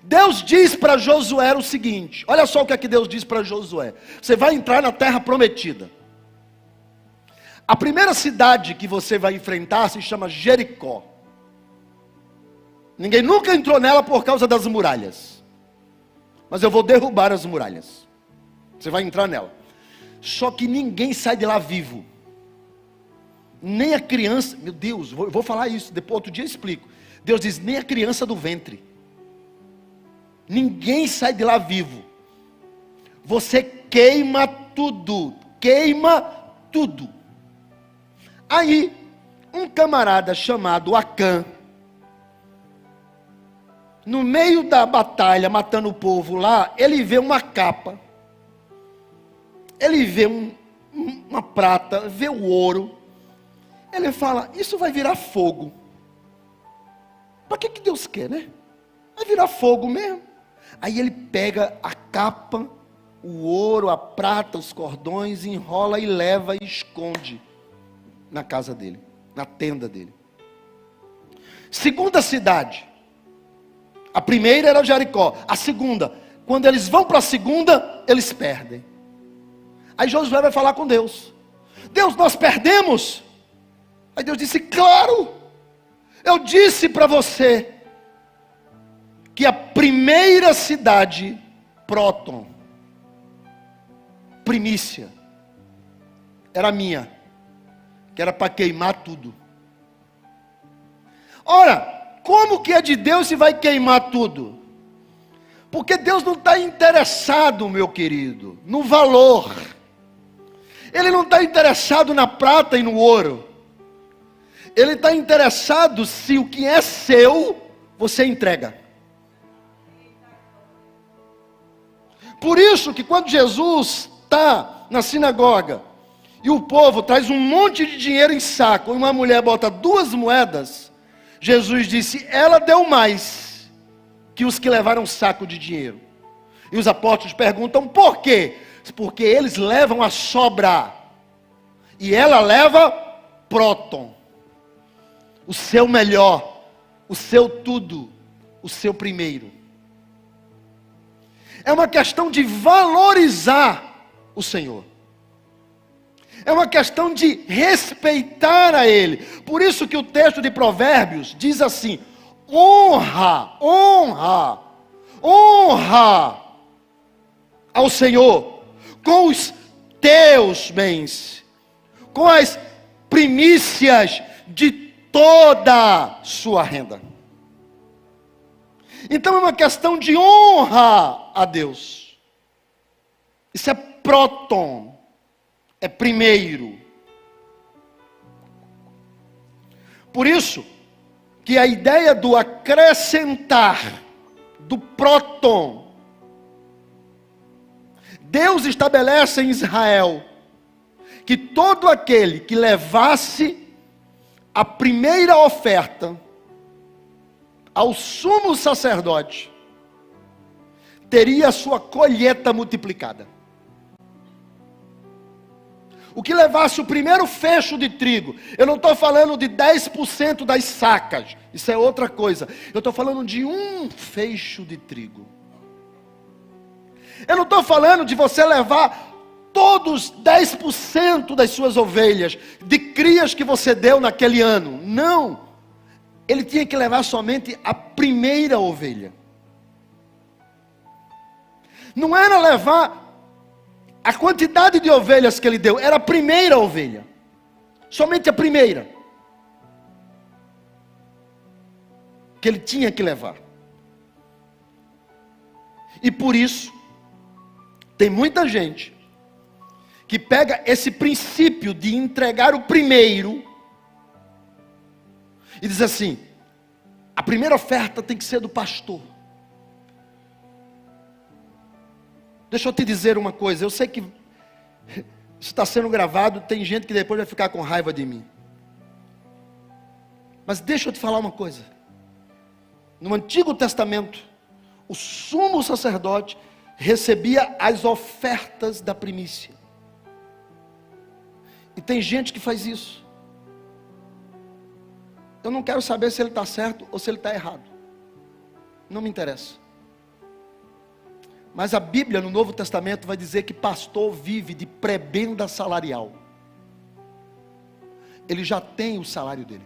Deus diz para Josué o seguinte, olha só o que é que Deus diz para Josué: você vai entrar na terra prometida. A primeira cidade que você vai enfrentar se chama Jericó. Ninguém nunca entrou nela por causa das muralhas, mas eu vou derrubar as muralhas. Você vai entrar nela. Só que ninguém sai de lá vivo. Nem a criança. Meu Deus, vou falar isso, depois outro dia eu explico. Deus diz, nem a criança do ventre. Ninguém sai de lá vivo. Você queima tudo. Queima tudo. Aí, um camarada chamado Acã, no meio da batalha, matando o povo lá, ele vê uma capa. Ele vê uma prata, vê o ouro. Ele fala, isso vai virar fogo. Para que Deus quer, né? Vai virar fogo mesmo. Aí ele pega a capa, o ouro, a prata, os cordões, enrola e leva e esconde na casa dele, na tenda dele. Segunda cidade. A primeira era Jericó. A segunda, quando eles vão para a segunda, eles perdem. Aí Josué vai falar com Deus. Deus, nós perdemos. Aí Deus disse, claro. Eu disse para você que a primeira cidade, próton, primícia, era minha, que era para queimar tudo. Ora, como que é de Deus se vai queimar tudo? Porque Deus não está interessado, meu querido, no valor. Ele não está interessado na prata e no ouro. Ele está interessado se o que é seu, você entrega. Por isso que quando Jesus está na sinagoga, e o povo traz um monte de dinheiro em saco, e uma mulher bota 2 moedas, Jesus disse, ela deu mais que os que levaram um saco de dinheiro. E os apóstolos perguntam, por quê? Porque eles levam a sobra, e ela leva próton, o seu melhor, o seu tudo, o seu primeiro. É uma questão de valorizar o Senhor. É uma questão de respeitar a Ele. Por isso que o texto de Provérbios diz assim, honra, honra, honra ao Senhor com os teus bens, com as primícias de toda sua renda. Então é uma questão de honra a Deus. Isso é próton, é primeiro. Por isso, que a ideia do acrescentar, do próton, Deus estabelece em Israel, que todo aquele que levasse a primeira oferta ao sumo sacerdote, teria a sua colheita multiplicada. O que levasse o primeiro fecho de trigo, eu não estou falando de 10% das sacas, isso é outra coisa. Eu estou falando de um fecho de trigo. Eu não estou falando de você levar todos 10% das suas ovelhas, de crias que você deu naquele ano. Não. Ele tinha que levar somente a primeira ovelha. Não era levar a quantidade de ovelhas que ele deu, era a primeira ovelha. Somente a primeira. Que ele tinha que levar. E por isso, tem muita gente que pega esse princípio de entregar o primeiro e diz assim: a primeira oferta tem que ser do pastor. Deixa eu te dizer uma coisa, eu sei que isso está sendo gravado, tem gente que depois vai ficar com raiva de mim. Mas deixa eu te falar uma coisa. No Antigo Testamento, o sumo sacerdote recebia as ofertas da primícia. E tem gente que faz isso. Eu não quero saber se ele está certo ou se ele está errado. Não me interessa. Mas a Bíblia no Novo Testamento vai dizer que pastor vive de prebenda salarial. Ele já tem o salário dele.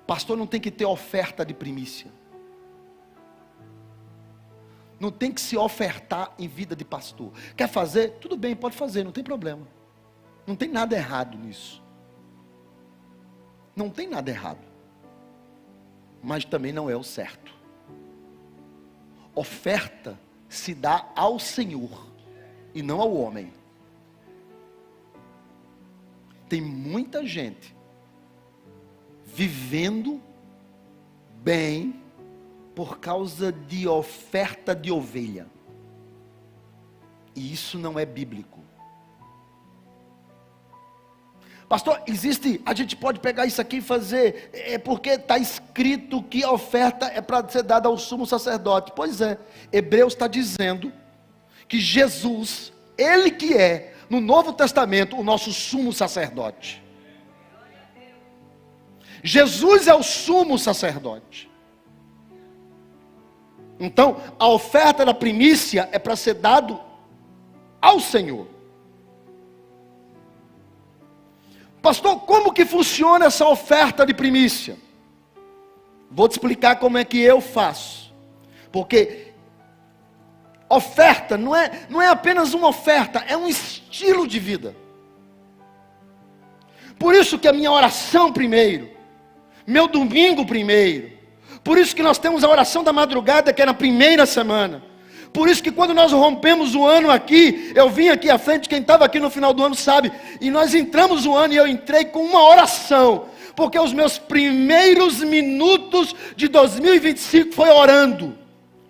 Pastor não tem que ter oferta de primícia. Não tem que se ofertar em vida de pastor. Quer fazer? Tudo bem, pode fazer, não tem problema. Não tem nada errado nisso. Não tem nada errado. Mas também não é o certo. Oferta se dá ao Senhor e não ao homem. Tem muita gente vivendo bem por causa de oferta de ovelha. E isso não é bíblico. Pastor, existe, a gente pode pegar isso aqui e fazer, porque está escrito que a oferta é para ser dada ao sumo sacerdote. Pois é, Hebreus está dizendo que Jesus, Ele que é, no Novo Testamento, o nosso sumo sacerdote. Jesus é o sumo sacerdote. Então, a oferta da primícia é para ser dado ao Senhor. Pastor, como que funciona essa oferta de primícia? Vou te explicar como é que eu faço. Porque oferta não é apenas uma oferta, é um estilo de vida. Por isso que a minha oração primeiro, meu domingo primeiro. Por isso que nós temos a oração da madrugada, que é na primeira semana. Por isso que quando nós rompemos o ano aqui, eu vim aqui à frente, quem estava aqui no final do ano sabe, e nós entramos o ano e eu entrei com uma oração, porque os meus primeiros minutos de 2025 foi orando,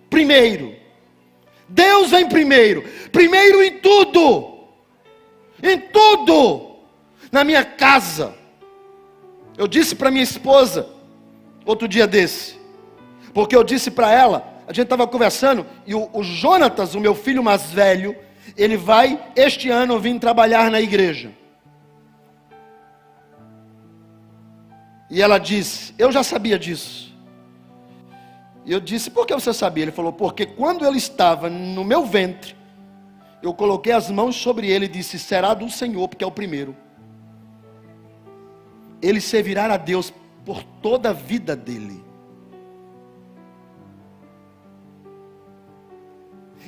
primeiro. Deus vem primeiro em tudo, na minha casa. Eu disse para minha esposa, outro dia desse, porque eu disse para ela, a gente estava conversando, e o Jonatas, o meu filho mais velho, ele vai, este ano, vir trabalhar na igreja. E ela disse, eu já sabia disso. E eu disse, por que você sabia? Ele falou, porque quando ele estava no meu ventre, eu coloquei as mãos sobre ele e disse, será do Senhor, porque é o primeiro. Ele servirá a Deus por toda a vida dele.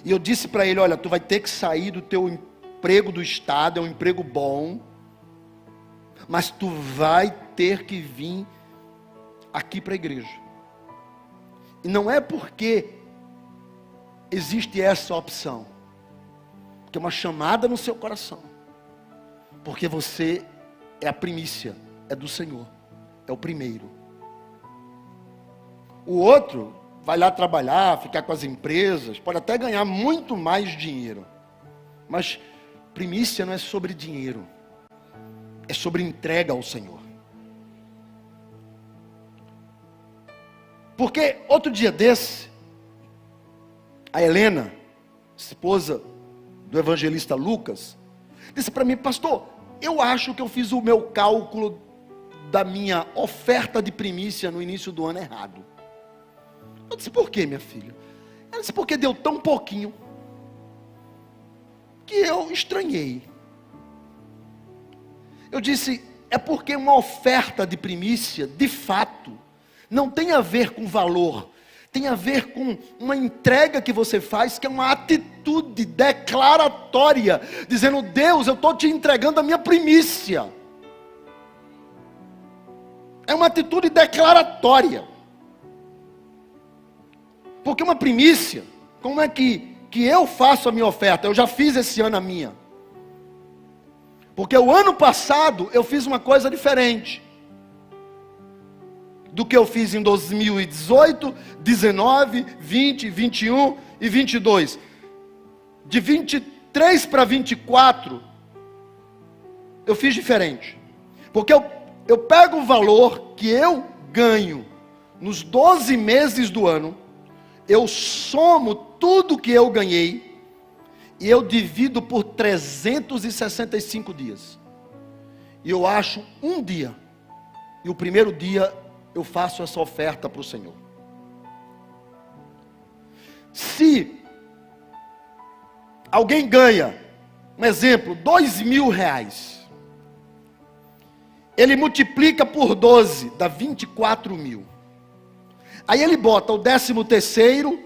E eu disse para ele, olha, tu vai ter que sair do teu emprego do Estado, é um emprego bom, mas tu vai ter que vir aqui para a igreja. E não é porque existe essa opção, porque é uma chamada no seu coração, porque você é a primícia, é do Senhor, é o primeiro. O outro vai lá trabalhar, ficar com as empresas, pode até ganhar muito mais dinheiro. Mas primícia não é sobre dinheiro, é sobre entrega ao Senhor. Porque outro dia desse, a Helena, esposa do evangelista Lucas, disse para mim: pastor, eu acho que eu fiz o meu cálculo da minha oferta de primícia no início do ano errado. Eu disse: por quê, minha filha? Ela disse: porque deu tão pouquinho que eu estranhei. Eu disse: é porque uma oferta de primícia, de fato, não tem a ver com valor, tem a ver com uma entrega que você faz, que é uma atitude declaratória, dizendo: Deus, eu estou te entregando a minha primícia. É uma atitude declaratória. Porque uma primícia, como é que eu faço a minha oferta? Eu já fiz esse ano a minha. Porque o ano passado eu fiz uma coisa diferente do que eu fiz em 2018, 19, 20, 21 e 22. De 23 para 24, eu fiz diferente. Porque eu pego o valor que eu ganho nos 12 meses do ano, eu somo tudo que eu ganhei e eu divido por 365 dias. E eu acho um dia. E o primeiro dia eu faço essa oferta para o Senhor. Se alguém ganha, um exemplo, R$2.000, ele multiplica por 12, dá 24 mil. Aí ele bota o 13º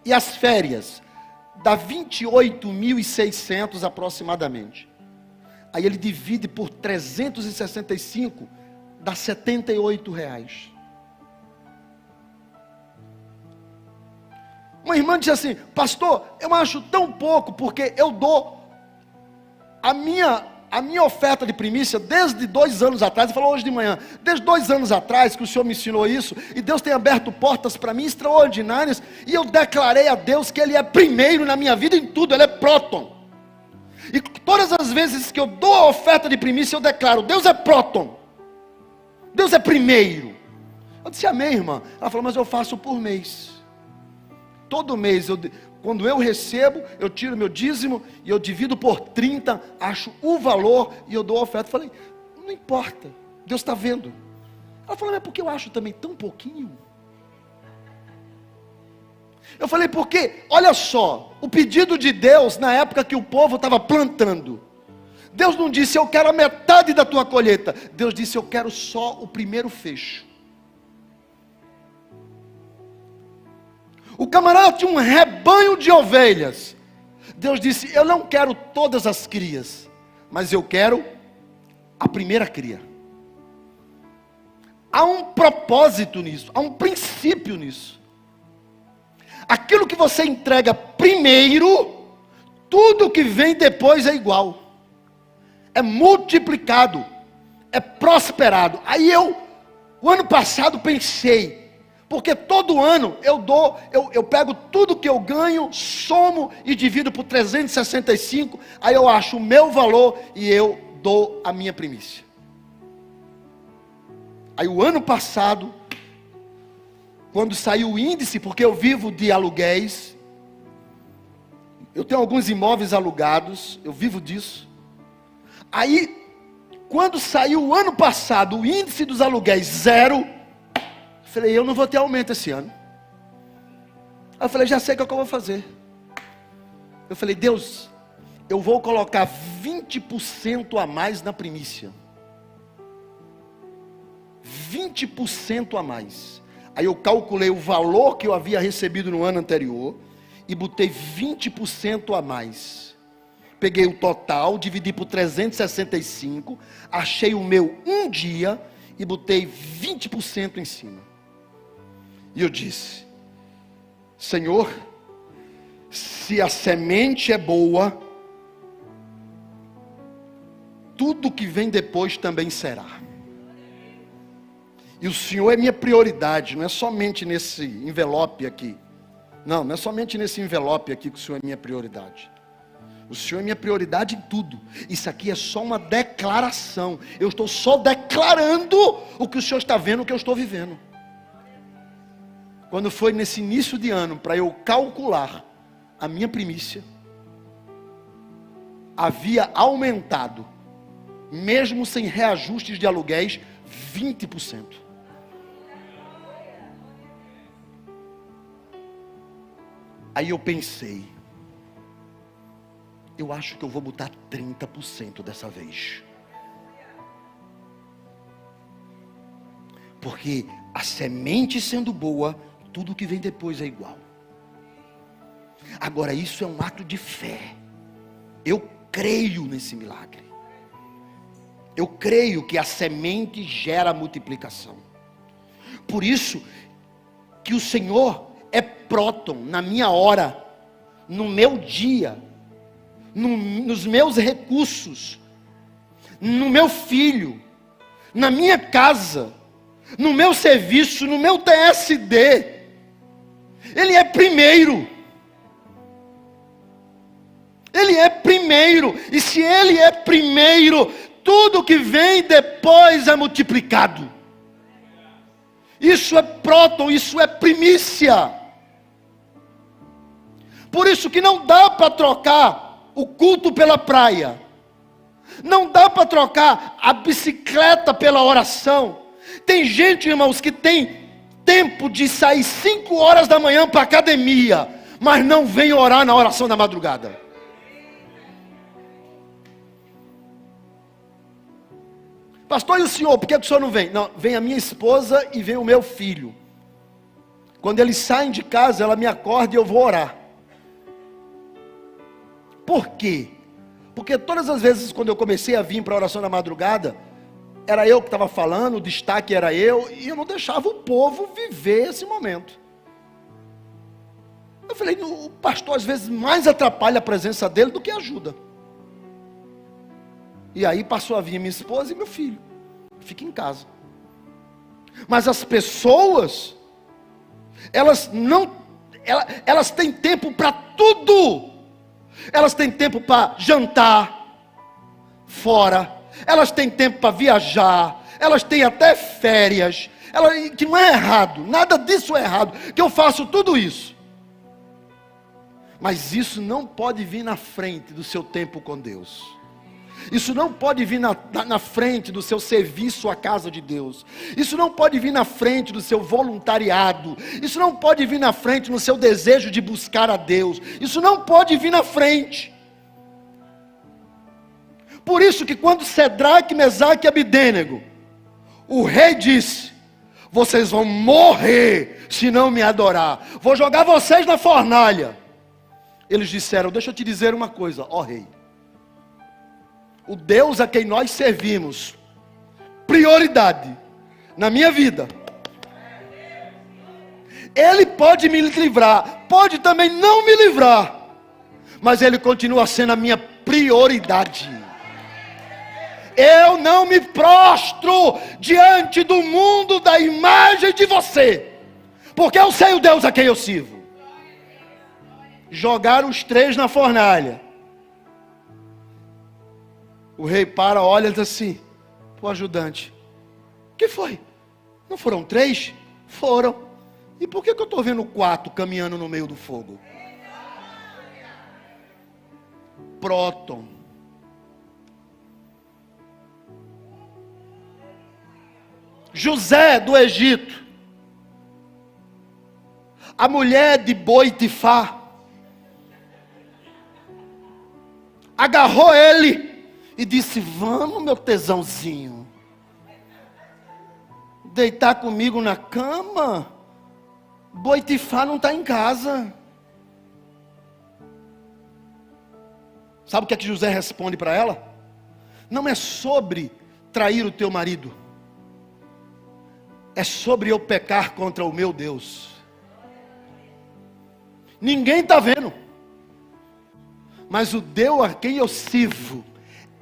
e as férias, dá 28.600 aproximadamente. Aí ele divide por 365, dá R$78. Uma irmã disse assim: pastor, eu acho tão pouco, porque eu dou a minha oferta de primícia desde 2 anos atrás. Ele falou hoje de manhã: desde 2 anos atrás que o Senhor me ensinou isso, e Deus tem aberto portas para mim extraordinárias, e eu declarei a Deus que Ele é primeiro na minha vida em tudo, Ele é próton. E todas as vezes que eu dou a oferta de primícia, eu declaro: Deus é próton, Deus é primeiro. Eu disse: amém, irmã. Ela falou: mas eu faço por mês. Todo mês, quando eu recebo, eu tiro meu dízimo e eu divido por 30, acho o valor e eu dou a oferta. Eu falei: não importa, Deus está vendo. Ela falou: mas porque eu acho também tão pouquinho? Eu falei: porque, olha só, o pedido de Deus na época que o povo estava plantando, Deus não disse: eu quero a metade da tua colheita. Deus disse: eu quero só o primeiro fecho. O camarada tinha um rebanho de ovelhas. Deus disse: eu não quero todas as crias, mas eu quero a primeira cria. Há um propósito nisso, há um princípio nisso. Aquilo que você entrega primeiro, tudo que vem depois é igual, é multiplicado, é prosperado. Aí o ano passado pensei, porque todo ano eu pego tudo que eu ganho, somo e divido por 365, aí eu acho o meu valor e eu dou a minha primícia. Aí o ano passado, quando saiu o índice, porque eu vivo de aluguéis, eu tenho alguns imóveis alugados, eu vivo disso. Aí, quando saiu o ano passado o índice dos aluguéis 0, falei: eu não vou ter aumento esse ano. Aí eu falei: já sei o que eu vou fazer. Eu falei: Deus, eu vou colocar 20% a mais na primícia. 20% a mais. Aí eu calculei o valor que eu havia recebido no ano anterior e botei 20% a mais. Peguei o total, dividi por 365, achei o meu um dia e botei 20% em cima. E eu disse: Senhor, se a semente é boa, tudo que vem depois também será. E o Senhor é minha prioridade, não é somente nesse envelope aqui. Não é somente nesse envelope aqui que o Senhor é minha prioridade. O Senhor é minha prioridade em tudo. Isso aqui é só uma declaração. Eu estou só declarando o que o Senhor está vendo, o que eu estou vivendo. Quando foi nesse início de ano, para eu calcular a minha primícia, havia aumentado, mesmo sem reajustes de aluguéis, 20%. Aí eu pensei, eu acho que eu vou botar 30% dessa vez. Porque a semente sendo boa, tudo que vem depois é igual. Agora isso é um ato de fé. Eu creio nesse milagre. Eu creio que a semente gera multiplicação. Por isso que o Senhor é próton na minha hora, no meu dia, nos meus recursos, no meu filho, na minha casa, no meu serviço, no meu TSD. Ele é primeiro. Ele é primeiro. E se Ele é primeiro, tudo que vem depois é multiplicado. Isso é próton, isso é primícia. Por isso que não dá para trocar o culto pela praia. Não dá para trocar a bicicleta pela oração. Tem gente, irmãos, que tem tempo de sair 5 horas da manhã para a academia, mas não vem orar na oração da madrugada. Pastor, e o senhor? Por que o senhor não vem? Não, vem a minha esposa e vem o meu filho. Quando eles saem de casa, ela me acorda e eu vou orar. Por quê? Porque todas as vezes quando eu comecei a vir para a oração da madrugada, era eu que estava falando, o destaque era eu, e eu não deixava o povo viver esse momento. Eu falei, o pastor às vezes mais atrapalha a presença dele do que ajuda. E aí passou a vir minha esposa e meu filho. Fica em casa. Mas as pessoas, elas têm tempo para tudo. Elas têm tempo para jantar fora. Elas têm tempo para viajar. Elas têm até férias. Que não é errado. Nada disso é errado. Que eu faço tudo isso. Mas isso não pode vir na frente do seu tempo com Deus. Isso não pode vir na frente do seu serviço à casa de Deus. Isso não pode vir na frente do seu voluntariado. Isso não pode vir na frente no seu desejo de buscar a Deus. Isso não pode vir na frente. Por isso que quando Cedraque, Mesaque e Abidênego, o rei disse, vocês vão morrer se não me adorar. Vou jogar vocês na fornalha. Eles disseram, deixa eu te dizer uma coisa, ó rei. O Deus a quem nós servimos, prioridade na minha vida, Ele pode me livrar, pode também não me livrar, mas Ele continua sendo a minha prioridade. Eu não me prostro diante do mundo da imagem de você, porque eu sei o Deus a quem eu sirvo. Jogaram os 3 na fornalha. O rei para, olha e diz assim, o ajudante, o que foi? Não foram 3? Foram. E por que eu estou vendo 4 caminhando no meio do fogo? Próton. José do Egito. A mulher de Boitifá agarrou ele e disse, vamos meu tesãozinho, deitar comigo na cama? Boitifá não está em casa. Sabe o que é que José responde para ela? Não é sobre trair o teu marido, é sobre eu pecar contra o meu Deus. Ninguém está vendo, mas o Deus a quem eu sirvo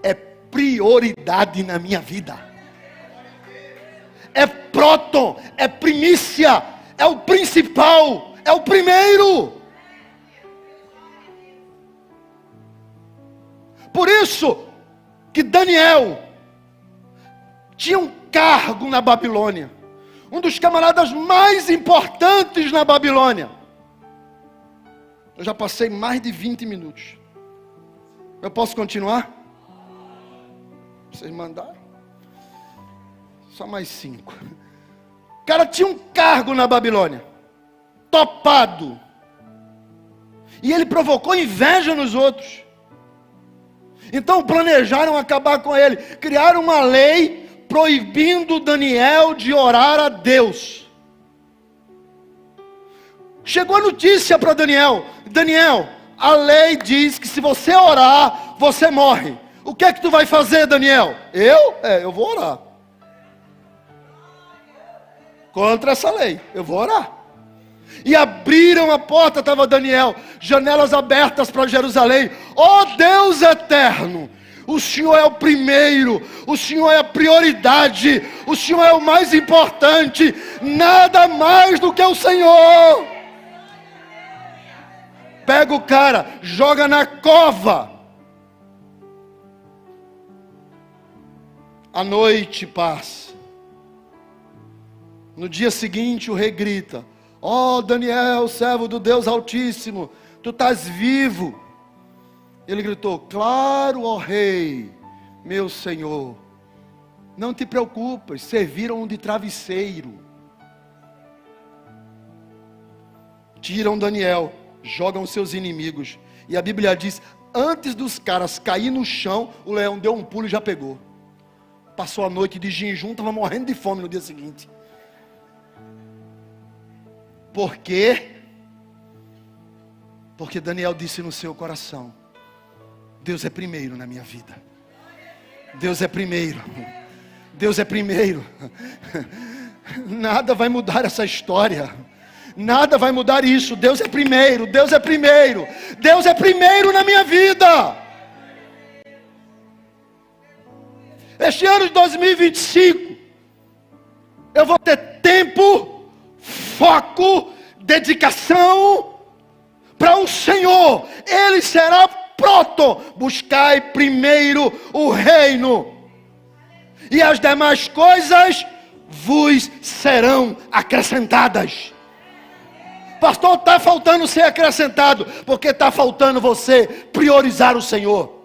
é prioridade na minha vida. É próton, é primícia, é o principal, é o primeiro. Por isso que Daniel tinha um cargo na Babilônia, um dos camaradas mais importantes na Babilônia. Eu já passei mais de 20 minutos. Eu posso continuar? Vocês mandaram? Só mais 5. O cara tinha um cargo na Babilônia, topado, e ele provocou inveja nos outros. Então planejaram acabar com ele, criaram uma lei proibindo Daniel de orar a Deus. Chegou a notícia para Daniel: Daniel, a lei diz que se você orar, você morre. O que é que tu vai fazer, Daniel? Eu vou orar contra essa lei, eu vou orar. E abriram a porta, estava Daniel, janelas abertas para Jerusalém. Ó Deus eterno, o Senhor é o primeiro, o Senhor é a prioridade, o Senhor é o mais importante, nada mais do que o Senhor. Pega o cara, joga na cova. A noite passa. No dia seguinte o rei grita: ó Daniel, servo do Deus Altíssimo, tu estás vivo. Ele gritou: claro, ó rei, meu senhor, não te preocupes, serviram de travesseiro. Tiram Daniel, jogam seus inimigos, e a Bíblia diz: antes dos caras cair no chão, o leão deu um pulo e já pegou. Passou a noite de jejum, estava morrendo de fome no dia seguinte. Por quê? Porque Daniel disse no seu coração: Deus é primeiro na minha vida. Deus é primeiro. Deus é primeiro. Nada vai mudar essa história. Nada vai mudar isso. Deus é primeiro. Deus é primeiro. Deus é primeiro na minha vida. Este ano de 2025, eu vou ter tempo, foco, dedicação para o Senhor. Ele será pronto. Buscai primeiro o reino, e as demais coisas vos serão acrescentadas. Pastor, está faltando ser acrescentado, porque está faltando você priorizar o Senhor.